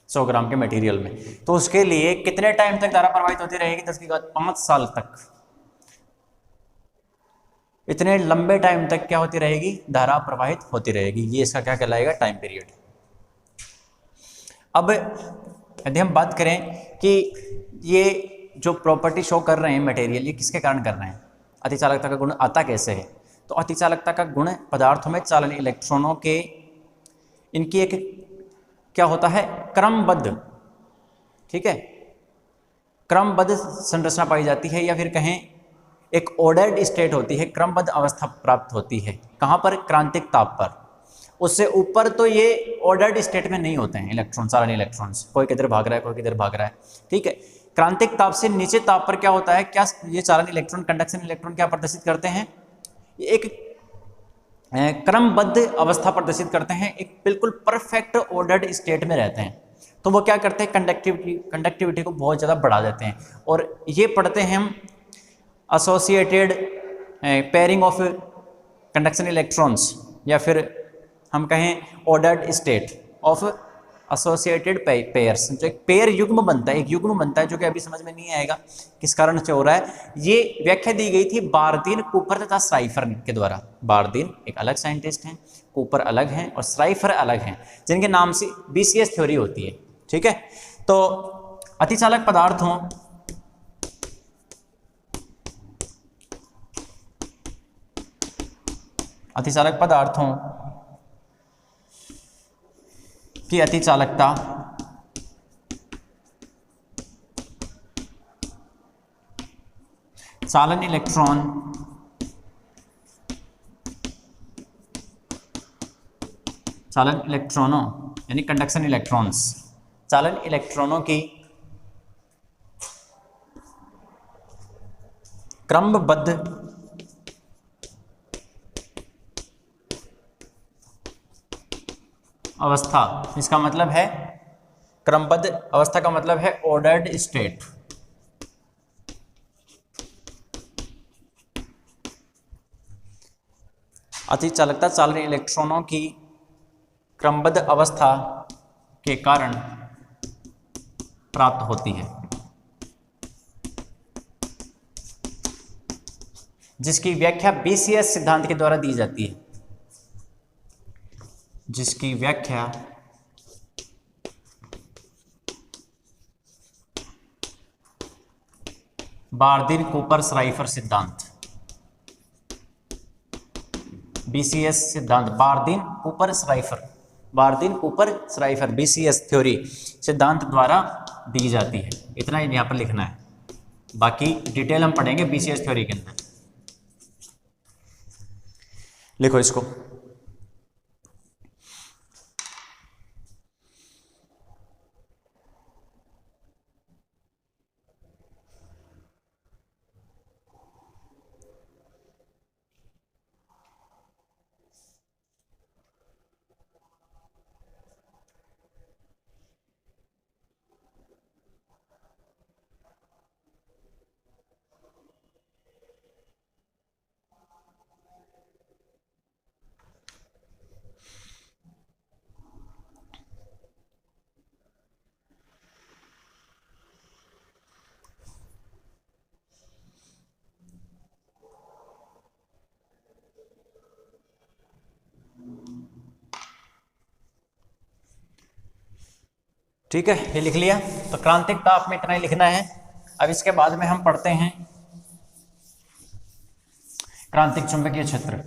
100 ग्राम के मटेरियल में। तो उसके लिए कितने टाइम तक धारा प्रवाहित होती रहेगी 10⁵ 5 साल तक। इतने लंबे टाइम तक क्या होती रहेगी, धारा प्रवाहित होती रहेगी। ये इसका क्या कहलाएगा, टाइम पीरियड। अब यदि हम बात करें कि ये जो प्रॉपर्टी शो कर रहे हैं मटेरियल, ये किसके कारण कर रहे हैं, अतिचालकता का गुण आता कैसे है। तो अतिचालकता का गुण पदार्थों में चालन इलेक्ट्रॉनों के, इनकी एक क्या होता है, क्रमबद्ध, ठीक है, क्रमबद्ध संरचना पाई जाती है, या फिर कहें एक ऑर्डर्ड स्टेट होती है, क्रमबद्ध अवस्था प्राप्त होती है। कहाँ पर, क्रांतिक ताप पर। उससे ऊपर तो ये ऑर्डर्ड स्टेट में नहीं होते हैं इलेक्ट्रॉन, चालन इलेक्ट्रॉन्स, कोई किधर भाग रहा है कोई किधर भाग रहा है। ठीक है, क्रांतिक ताप से नीचे ताप पर क्या होता है, क्या ये चालन इलेक्ट्रॉन, कंडक्शन इलेक्ट्रॉन क्या प्रदर्शित करते हैं, एक क्रमबद्ध अवस्था प्रदर्शित करते हैं, एक बिल्कुल परफेक्ट ऑर्डर्ड स्टेट में रहते हैं। तो वो क्या करते हैं, कंडक्टिविटी को बहुत ज़्यादा बढ़ा देते हैं। और ये पढ़ते हैं हम associated pairing of conduction electrons, या फिर हम कहें ordered state of associated pairs. जो एक पेयर युग्म बनता है, एक युग्म बनता है, जो कि अभी समझ में नहीं आएगा किस कारण से हो रहा है। ये व्याख्या दी गई थी बार्दीन, कूपर तथा श्राइफर के द्वारा। बार्दीन एक अलग साइंटिस्ट हैं, कूपर अलग हैं और श्राइफर अलग हैं, जिनके नाम से बीसीएस थ्योरी होती है। ठीक है, तो अतिचालक पदार्थों की अतिचालकता चालन इलेक्ट्रॉनों यानी कंडक्शन इलेक्ट्रॉन्स, चालन इलेक्ट्रॉनों की क्रमबद्ध अवस्था, इसका मतलब है क्रमबद्ध अवस्था का मतलब है ऑर्डर्ड स्टेट। अतिचालकता चालन इलेक्ट्रॉनों की क्रमबद्ध अवस्था के कारण प्राप्त होती है, जिसकी व्याख्या बीसीएस सिद्धांत के द्वारा दी जाती है, जिसकी व्याख्या बार्दीन कूपर श्राइफर सिद्धांत, बीसीएस सिद्धांत, बार्दीन कूपर श्राइफर बीसीएस थ्योरी सिद्धांत द्वारा दी जाती है। इतना ही यहां पर लिखना है, बाकी डिटेल हम पढ़ेंगे बीसीएस थ्योरी के अंदर। लिखो इसको। ठीक है, ये लिख लिया। तो क्रांतिक ताप में इतना ही लिखना है। अब इसके बाद में हम पढ़ते हैं क्रांतिक चुंबकीय क्षेत्र,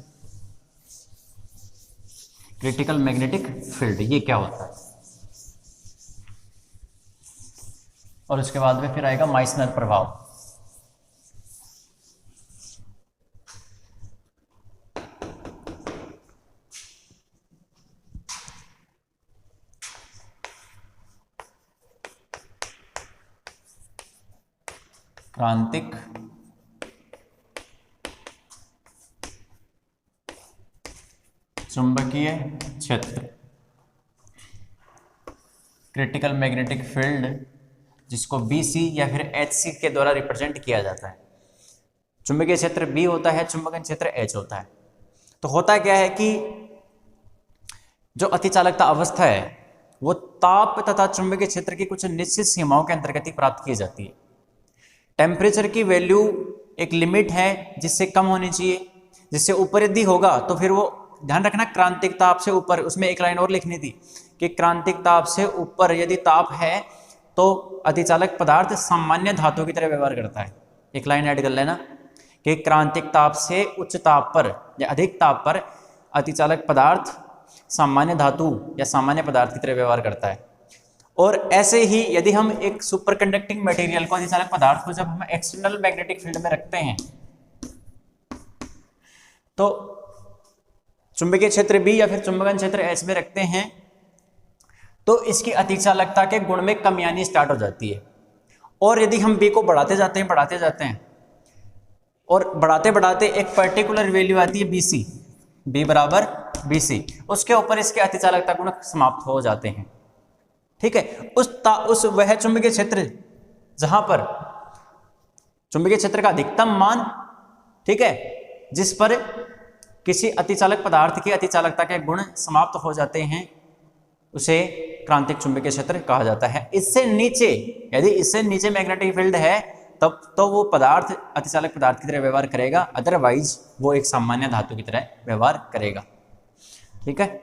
क्रिटिकल मैग्नेटिक फील्ड, ये क्या होता है। और उसके बाद में फिर आएगा माइसनर प्रभाव। क्रांतिक चुंबकीय क्षेत्र, क्रिटिकल मैग्नेटिक फील्ड, जिसको BC या फिर HC के द्वारा रिप्रेजेंट किया जाता है। चुंबकीय क्षेत्र B होता है, चुंबकन क्षेत्र H होता है। तो होता क्या है कि जो अतिचालकता अवस्था है वो ताप तथा चुंबकीय क्षेत्र की कुछ निश्चित सीमाओं के अंतर्गत ही प्राप्त की जाती है। टेम्परेचर की वैल्यू एक लिमिट है जिससे कम होनी चाहिए, जिससे ऊपर यदि होगा तो फिर वो, ध्यान रखना, क्रांतिक ताप से ऊपर, उसमें एक लाइन और लिखनी थी कि क्रांतिक ताप से ऊपर यदि ताप है तो अतिचालक पदार्थ सामान्य धातु की तरह व्यवहार करता है। एक लाइन ऐड कर लेना कि क्रांतिक ताप से उच्च ताप पर या अधिक ताप पर अतिचालक पदार्थ सामान्य धातु या सामान्य पदार्थ की तरह व्यवहार करता है। और ऐसे ही यदि हम एक सुपर कंडक्टिंग मटेरियल को, अतिचालक पदार्थ को, जब हम एक्सटर्नल मैग्नेटिक फील्ड में रखते हैं तो चुंबकीय क्षेत्र B या फिर चुंबकन क्षेत्र H में रखते हैं तो इसकी अतिचालकता के गुण में कमी आनी स्टार्ट हो जाती है। और यदि हम B को बढ़ाते जाते हैं और बढ़ाते बढ़ाते एक पर्टिकुलर वैल्यू आती है BC, B बराबर BC, उसके ऊपर इसके अतिचालकता गुण समाप्त हो जाते हैं। ठीक है, उस वह चुंबकीय क्षेत्र जहां पर चुंबकीय क्षेत्र का अधिकतम मान, ठीक है, जिस पर किसी अतिचालक पदार्थ की अतिचालकता के गुण समाप्त हो जाते हैं, उसे क्रांतिक चुंबकीय क्षेत्र कहा जाता है। इससे नीचे, यदि इससे नीचे मैग्नेटिक फील्ड है तब तो वो पदार्थ अतिचालक पदार्थ की तरह व्यवहार करेगा, अदरवाइज वो एक सामान्य धातु की तरह व्यवहार करेगा। ठीक है,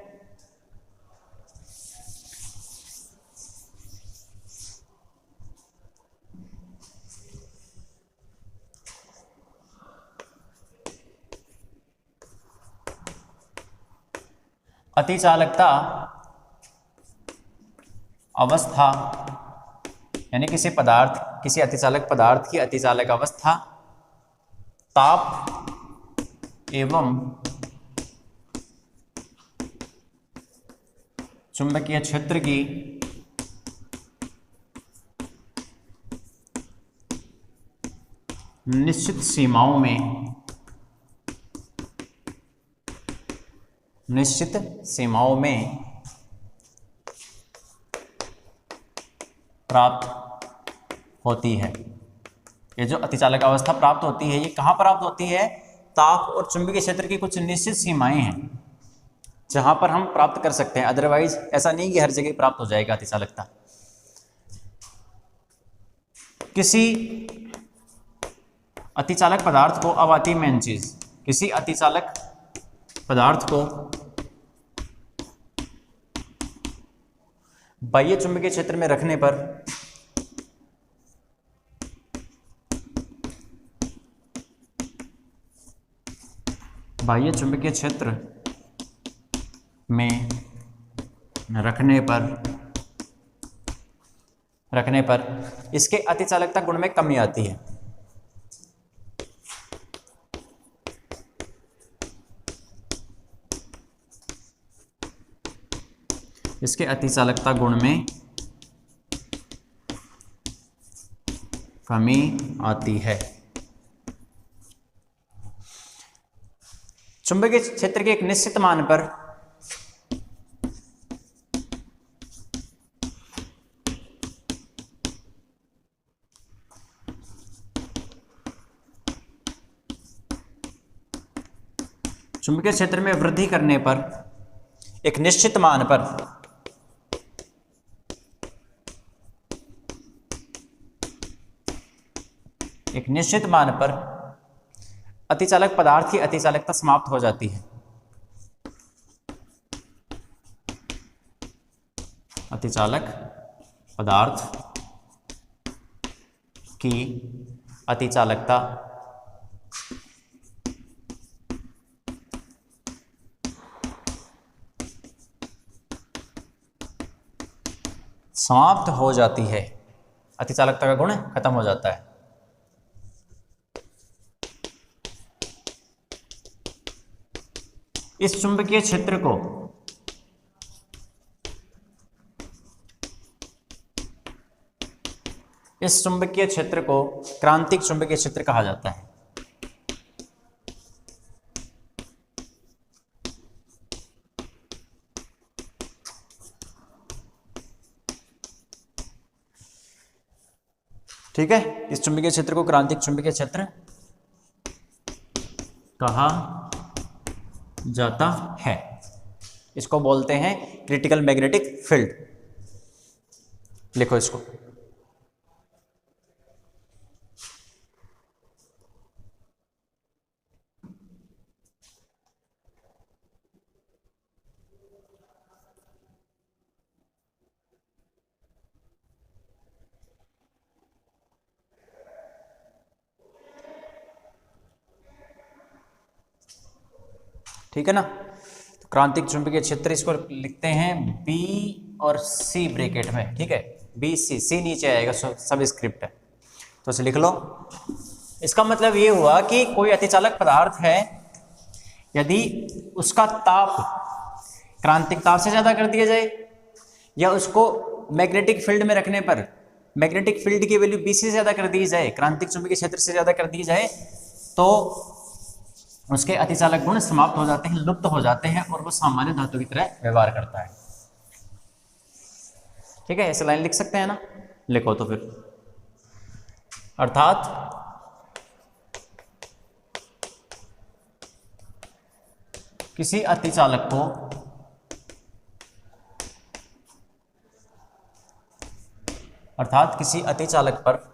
अतिचालकता अवस्था यानी किसी अतिचालक पदार्थ की अतिचालक अवस्था ताप एवं चुंबकीय क्षेत्र की निश्चित सीमाओं में प्राप्त होती है। ये जो अतिचालक अवस्था प्राप्त होती है, ये कहाँ प्राप्त होती है? ताप और चुंबकीय क्षेत्र की कुछ निश्चित सीमाएं हैं जहां पर हम प्राप्त कर सकते हैं, अदरवाइज ऐसा नहीं कि हर जगह प्राप्त हो जाएगा अतिचालकता। किसी अतिचालक पदार्थ को, अब आती मेन चीज, किसी अतिचालक पदार्थ को बाह्य चुंबकीय क्षेत्र में रखने पर बाह्य चुंबकीय क्षेत्र में रखने पर इसके अतिचालकता गुण में कमी आती है। इसके अतिचालकता गुण में कमी आती है। चुंबकीय क्षेत्र के एक निश्चित मान पर चुंबकीय क्षेत्र में वृद्धि करने पर एक निश्चित मान पर अतिचालक पदार्थ की अतिचालकता समाप्त हो जाती है। अतिचालक पदार्थ की अतिचालकता समाप्त हो जाती है, अतिचालकता का गुण खत्म हो जाता है। इस चुंबकीय क्षेत्र को क्रांतिक चुंबकीय क्षेत्र कहा जाता है। ठीक है, इस चुंबकीय क्षेत्र को क्रांतिक चुंबकीय क्षेत्र कहा जाता है। इसको बोलते हैं क्रिटिकल मैग्नेटिक फील्ड। लिखो इसको। ठीक है ना, तो क्रांतिक चुंबकीय क्षेत्र इसको लिखते हैं बी और सी ब्रैकेट में। ठीक है, बी सी, सी नीचे आएगा, सब स्क्रिप्ट है, तो इसे लिख लो। इसका मतलब ये हुआ कि कोई अतिचालक पदार्थ है, यदि उसका ताप क्रांतिक ताप से ज़्यादा कर दिया जाए या उसको मैग्नेटिक फील्ड में रखने पर मैग्नेटिक फील्ड की वैल्यू बी से ज़्यादा कर दी जाए, क्रांतिक चुंबकीय क्षेत्र से ज़्यादा कर दी जाए, तो उसके अतिचालक गुण समाप्त हो जाते हैं, लुप्त हो जाते हैं और वो सामान्य धातु की तरह व्यवहार करता है। ठीक है, ऐसे लाइन लिख सकते हैं ना, लिखो तो फिर। अर्थात किसी अतिचालक पर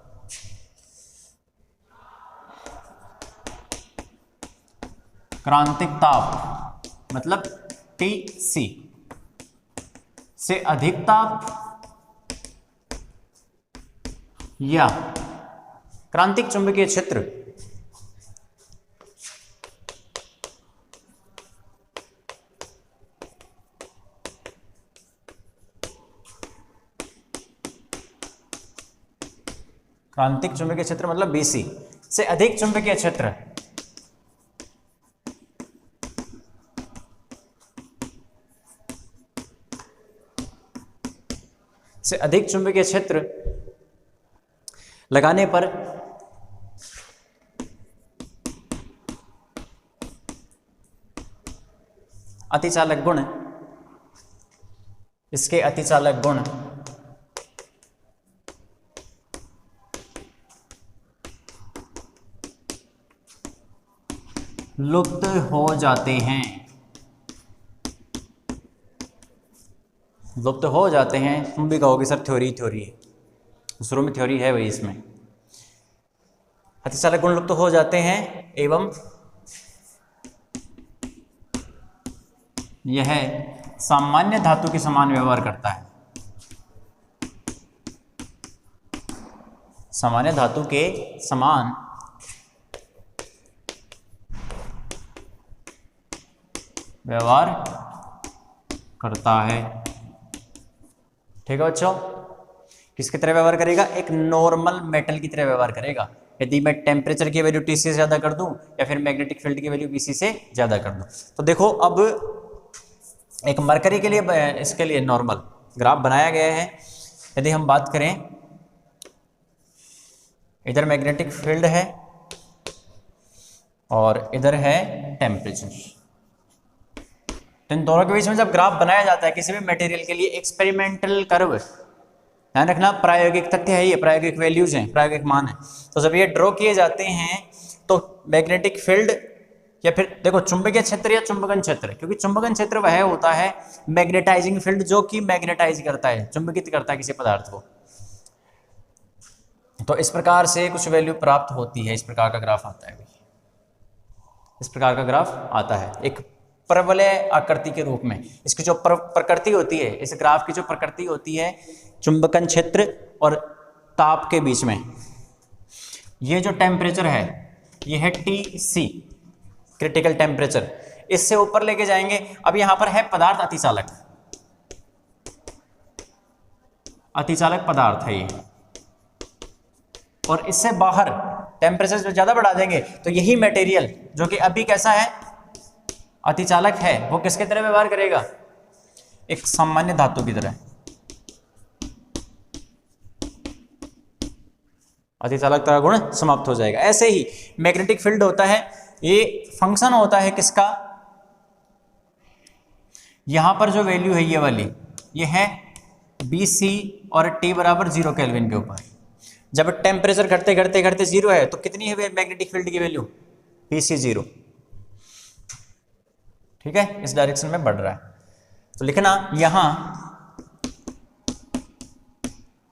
क्रांतिक ताप मतलब Tc से अधिक ताप या क्रांतिक चुंबकीय क्षेत्र मतलब Bc से अधिक चुंबकीय क्षेत्र लगाने पर अतिचालक गुण, इसके अतिचालक गुण लुप्त हो जाते हैं। तुम भी कहोगे सर थ्योरी है, शुरू में थ्योरी है वही, इसमें अतिचालक गुण लुप्त हो जाते हैं एवं यह सामान्य धातु के समान व्यवहार करता है। सामान्य धातु के समान व्यवहार करता है। ठीक है बच्चों, किसकी तरह व्यवहार करेगा? एक नॉर्मल मेटल की तरह व्यवहार करेगा। यदि मैं टेम्परेचर की वैल्यू Tc से ज़्यादा कर दूं या फिर मैग्नेटिक फील्ड की वैल्यू Bc से ज़्यादा कर दूं। तो देखो, अब एक मरकरी के लिए इसके लिए नॉर्मल ग्राफ बनाया गया है। यदि हम बात करें, इधर मैग्नेटिक फील्ड है और इधर है टेम्परेचर, तो इन दोनों के बीच में जब ग्राफ बनाया जाता है किसी भी मटेरियल के लिए, एक्सपेरिमेंटल कर्व, ध्यान रखना प्रायोगिक तथ्य है ये, प्रायोगिक वैल्यूज हैं, प्रायोगिक मान है। तो जब ये ड्रॉ किए जाते हैं तो मैग्नेटिक फील्ड या फिर देखो चुंबकीय क्षेत्र या चुंबकन क्षेत्र, क्योंकि चुंबकन क्षेत्र वह होता है मैग्नेटाइजिंग फील्ड जो कि मैग्नेटाइज करता है, चुंबकित करता है किसी पदार्थ को। तो इस प्रकार से कुछ वैल्यू प्राप्त होती है। इस प्रकार का ग्राफ आता है, इस प्रकार का ग्राफ आता है। एक परवलय आकृति के रूप में। इसकी जो प्रकृति होती है, इस ग्राफ की जो प्रकृति होती है चुंबकन क्षेत्र और ताप के बीच में, ये जो टेम्परेचर है ये है TC क्रिटिकल टेम्परेचर, इससे ऊपर लेके जाएंगे। अब यहां पर है पदार्थ अतिचालक, अतिचालक पदार्थ है ये, और इससे बाहर टेम्परेचर जो ज्यादा बढ़ा देंगे तो यही मटेरियल जो कि अभी कैसा है, अतिचालक है, वो किसके तरह व्यवहार करेगा, एक सामान्य धातु की तरह। अतिचालकता का गुण समाप्त हो जाएगा। ऐसे ही मैग्नेटिक फील्ड होता है, ये फंक्शन होता है किसका, यहां पर जो वैल्यू है ये वाली, ये है BC और T बराबर 0 केल्विन के ऊपर। जब टेम्परेचर घटते घटते घटते 0 है तो कितनी है मैग्नेटिक फील्ड की वैल्यू, BC 0। ठीक है, इस डायरेक्शन में बढ़ रहा है, तो लिखना यहां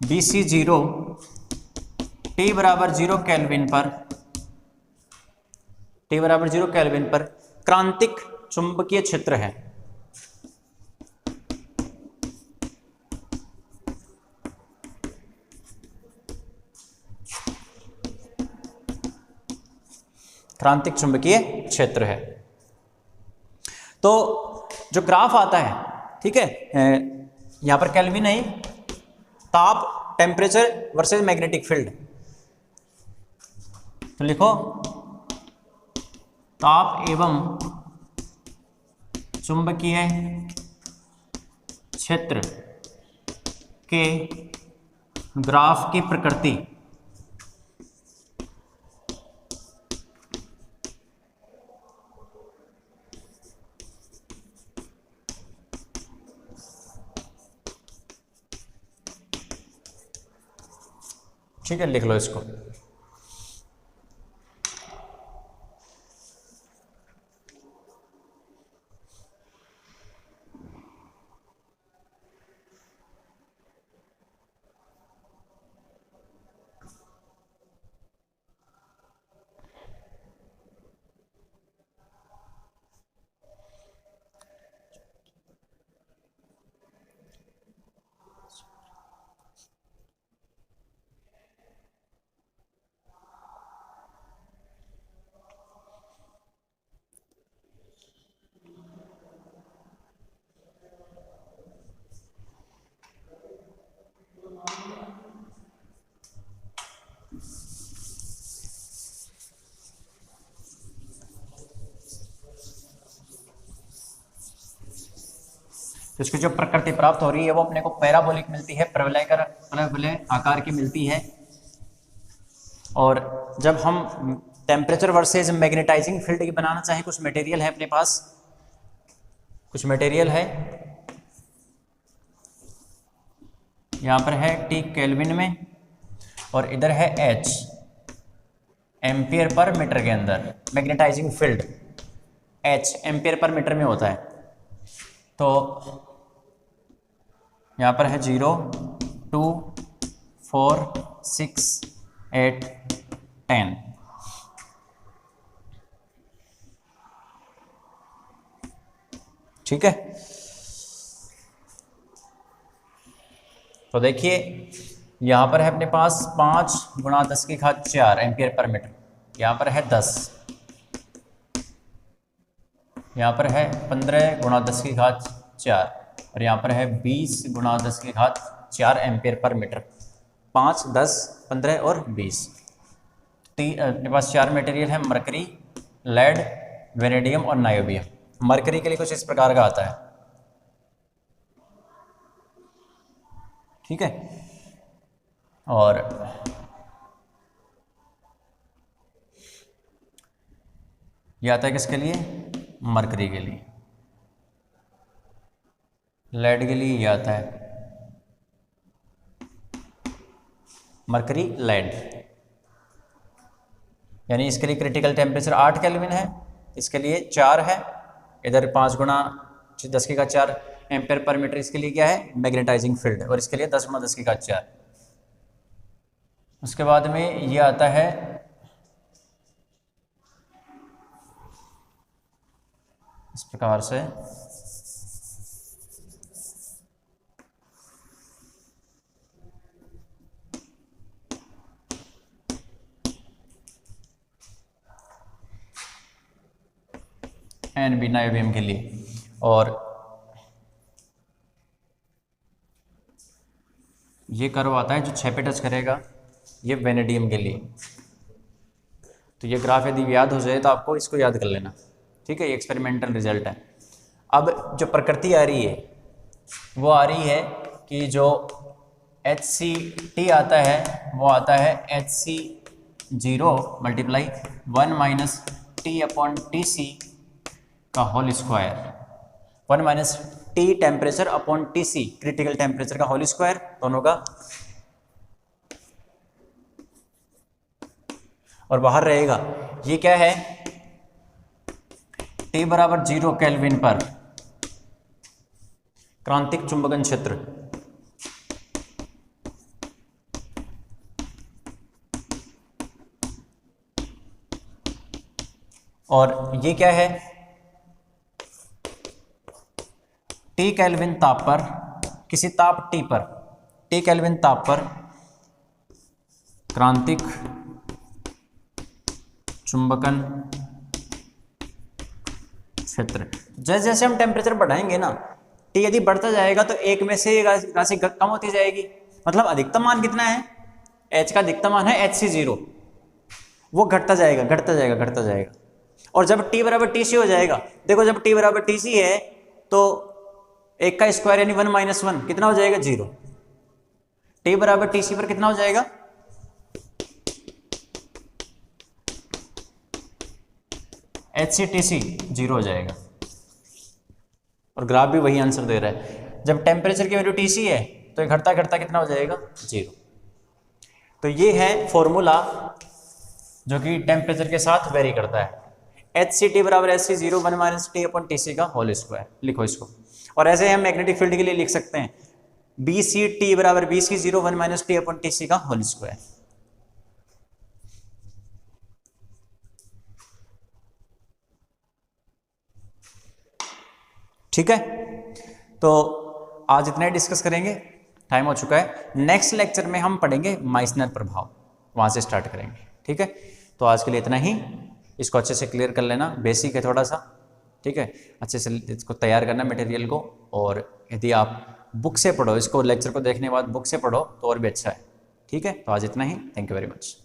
BC 0 T बराबर 0 केल्विन पर, T बराबर 0 केल्विन पर क्रांतिक चुंबकीय क्षेत्र है। क्रांतिक चुंबकीय क्षेत्र है। तो जो ग्राफ आता है, ठीक है, यहां पर केल्विन है, ताप टेम्परेचर वर्सेस मैग्नेटिक फील्ड, तो लिखो ताप एवं चुंबकीय क्षेत्र के ग्राफ की प्रकृति ठीक है, लिख लो इसको। तो इसकी जो प्रकृति प्राप्त हो रही है वो अपने को पैराबोलिक मिलती है, परवलय आकार की मिलती है। और जब हम टेम्परेचर वर्सेस मैग्नेटाइजिंग फील्ड की बनाना चाहें, कुछ मटेरियल है अपने पास, कुछ मटेरियल है, यहाँ पर है T केल्विन में और इधर है H एम्पियर पर मीटर के अंदर। Magnetising field H ampere per metre में होता है, तो यहाँ पर है 0, 2, 4, 6, 8, 10। ठीक है, तो देखिए यहाँ पर है अपने पास 5 × 10⁴ एम्पियर पर मीटर, यहाँ पर है 10, यहाँ पर है 15 × 10⁴ और यहाँ पर है 20 × 10⁴ एम्पियर पर मीटर। 5, 10, 15 और 20। अपने पास 4 मटेरियल है, मरकरी, लेड, वेनेडियम और नायोबियम। मरकरी के लिए कुछ इस प्रकार का आता है। ठीक है, और ये आता है किसके लिए, मरकरी के लिए। लेड के लिए ये आता है मरकरी लेड, यानी इसके लिए क्रिटिकल टेम्परेचर 8 केल्विन है, इसके लिए 4 है, इधर 5 × 10⁴ एम्पियर पर मीटर, इसके लिए क्या है, मैग्नेटाइजिंग फील्ड, और इसके लिए 10 × 10⁴। उसके बाद में ये आता है इस प्रकार से एन बिना ईवीएम के लिए। और ये कर्व आता है जो 6 पे टच करेगा, ये वेनेडियम के लिए। तो ये ग्राफ यदि याद हो जाए तो आपको इसको याद कर लेना, ठीक है। ये एक्सपेरिमेंटल रिजल्ट है। अब जो प्रकृति आ रही है वो आ रही है कि जो HCT आता है वो आता है HC0 multiply 1 minus T upon TC का whole square, 1 minus T temperature upon TC critical temperature का होल स्क्वायर, दोनों का, और बाहर रहेगा ये क्या है, T बराबर 0 केल्विन पर क्रांतिक चुंबकन क्षेत्र, और ये क्या है, T केल्विन ताप पर, किसी ताप T पर, T केल्विन ताप पर क्रांतिक चुंबकन क्षेत्र। जैसे जैसे हम टेम्परेचर बढ़ाएंगे ना, T यदि बढ़ता जाएगा तो एक में से राशि कम होती जाएगी। मतलब अधिकतम मान कितना है, H का अधिकतम मान है HC0, वो घटता जाएगा घटता जाएगा घटता जाएगा। और जब T बराबर TC हो जाएगा, देखो जब T बराबर TC है तो एक का स्क्वायर यानी 1 माइनस 1 कितना हो जाएगा, 0। T बराबर TC पर कितना हो जाएगा, HCTC 0 हो जाएगा। और ग्राफ भी वही आंसर दे रहा है। जब टेम्परेचर की वैल्यू TC है तो ये घटता घटता कितना हो जाएगा, 0। तो ये है फॉर्मूला जो कि टेम्परेचर के साथ वेरी करता है। HCT बराबर HC0 1 minus T upon TC का होल स्क्वायर, लिखो इसको। और ऐसे हम मैग्नेटिक फील्ड के लिए लिख सकते हैं BCT बराबर BC0 1 minus T upon TC का होल स्क्वायर। ठीक है, तो आज इतना ही डिस्कस करेंगे, टाइम हो चुका है। नेक्स्ट लेक्चर में हम पढ़ेंगे माइसनर प्रभाव, वहां से स्टार्ट करेंगे। ठीक है, तो आज के लिए इतना ही। इसको अच्छे से क्लियर कर लेना, बेसिक है थोड़ा सा, ठीक है। अच्छे से इसको तैयार करना मटेरियल को, और यदि आप बुक से पढ़ो इसको, लेक्चर को देखने के बाद बुक से पढ़ो तो और भी अच्छा है। ठीक है, तो आज इतना ही। Thank you very much.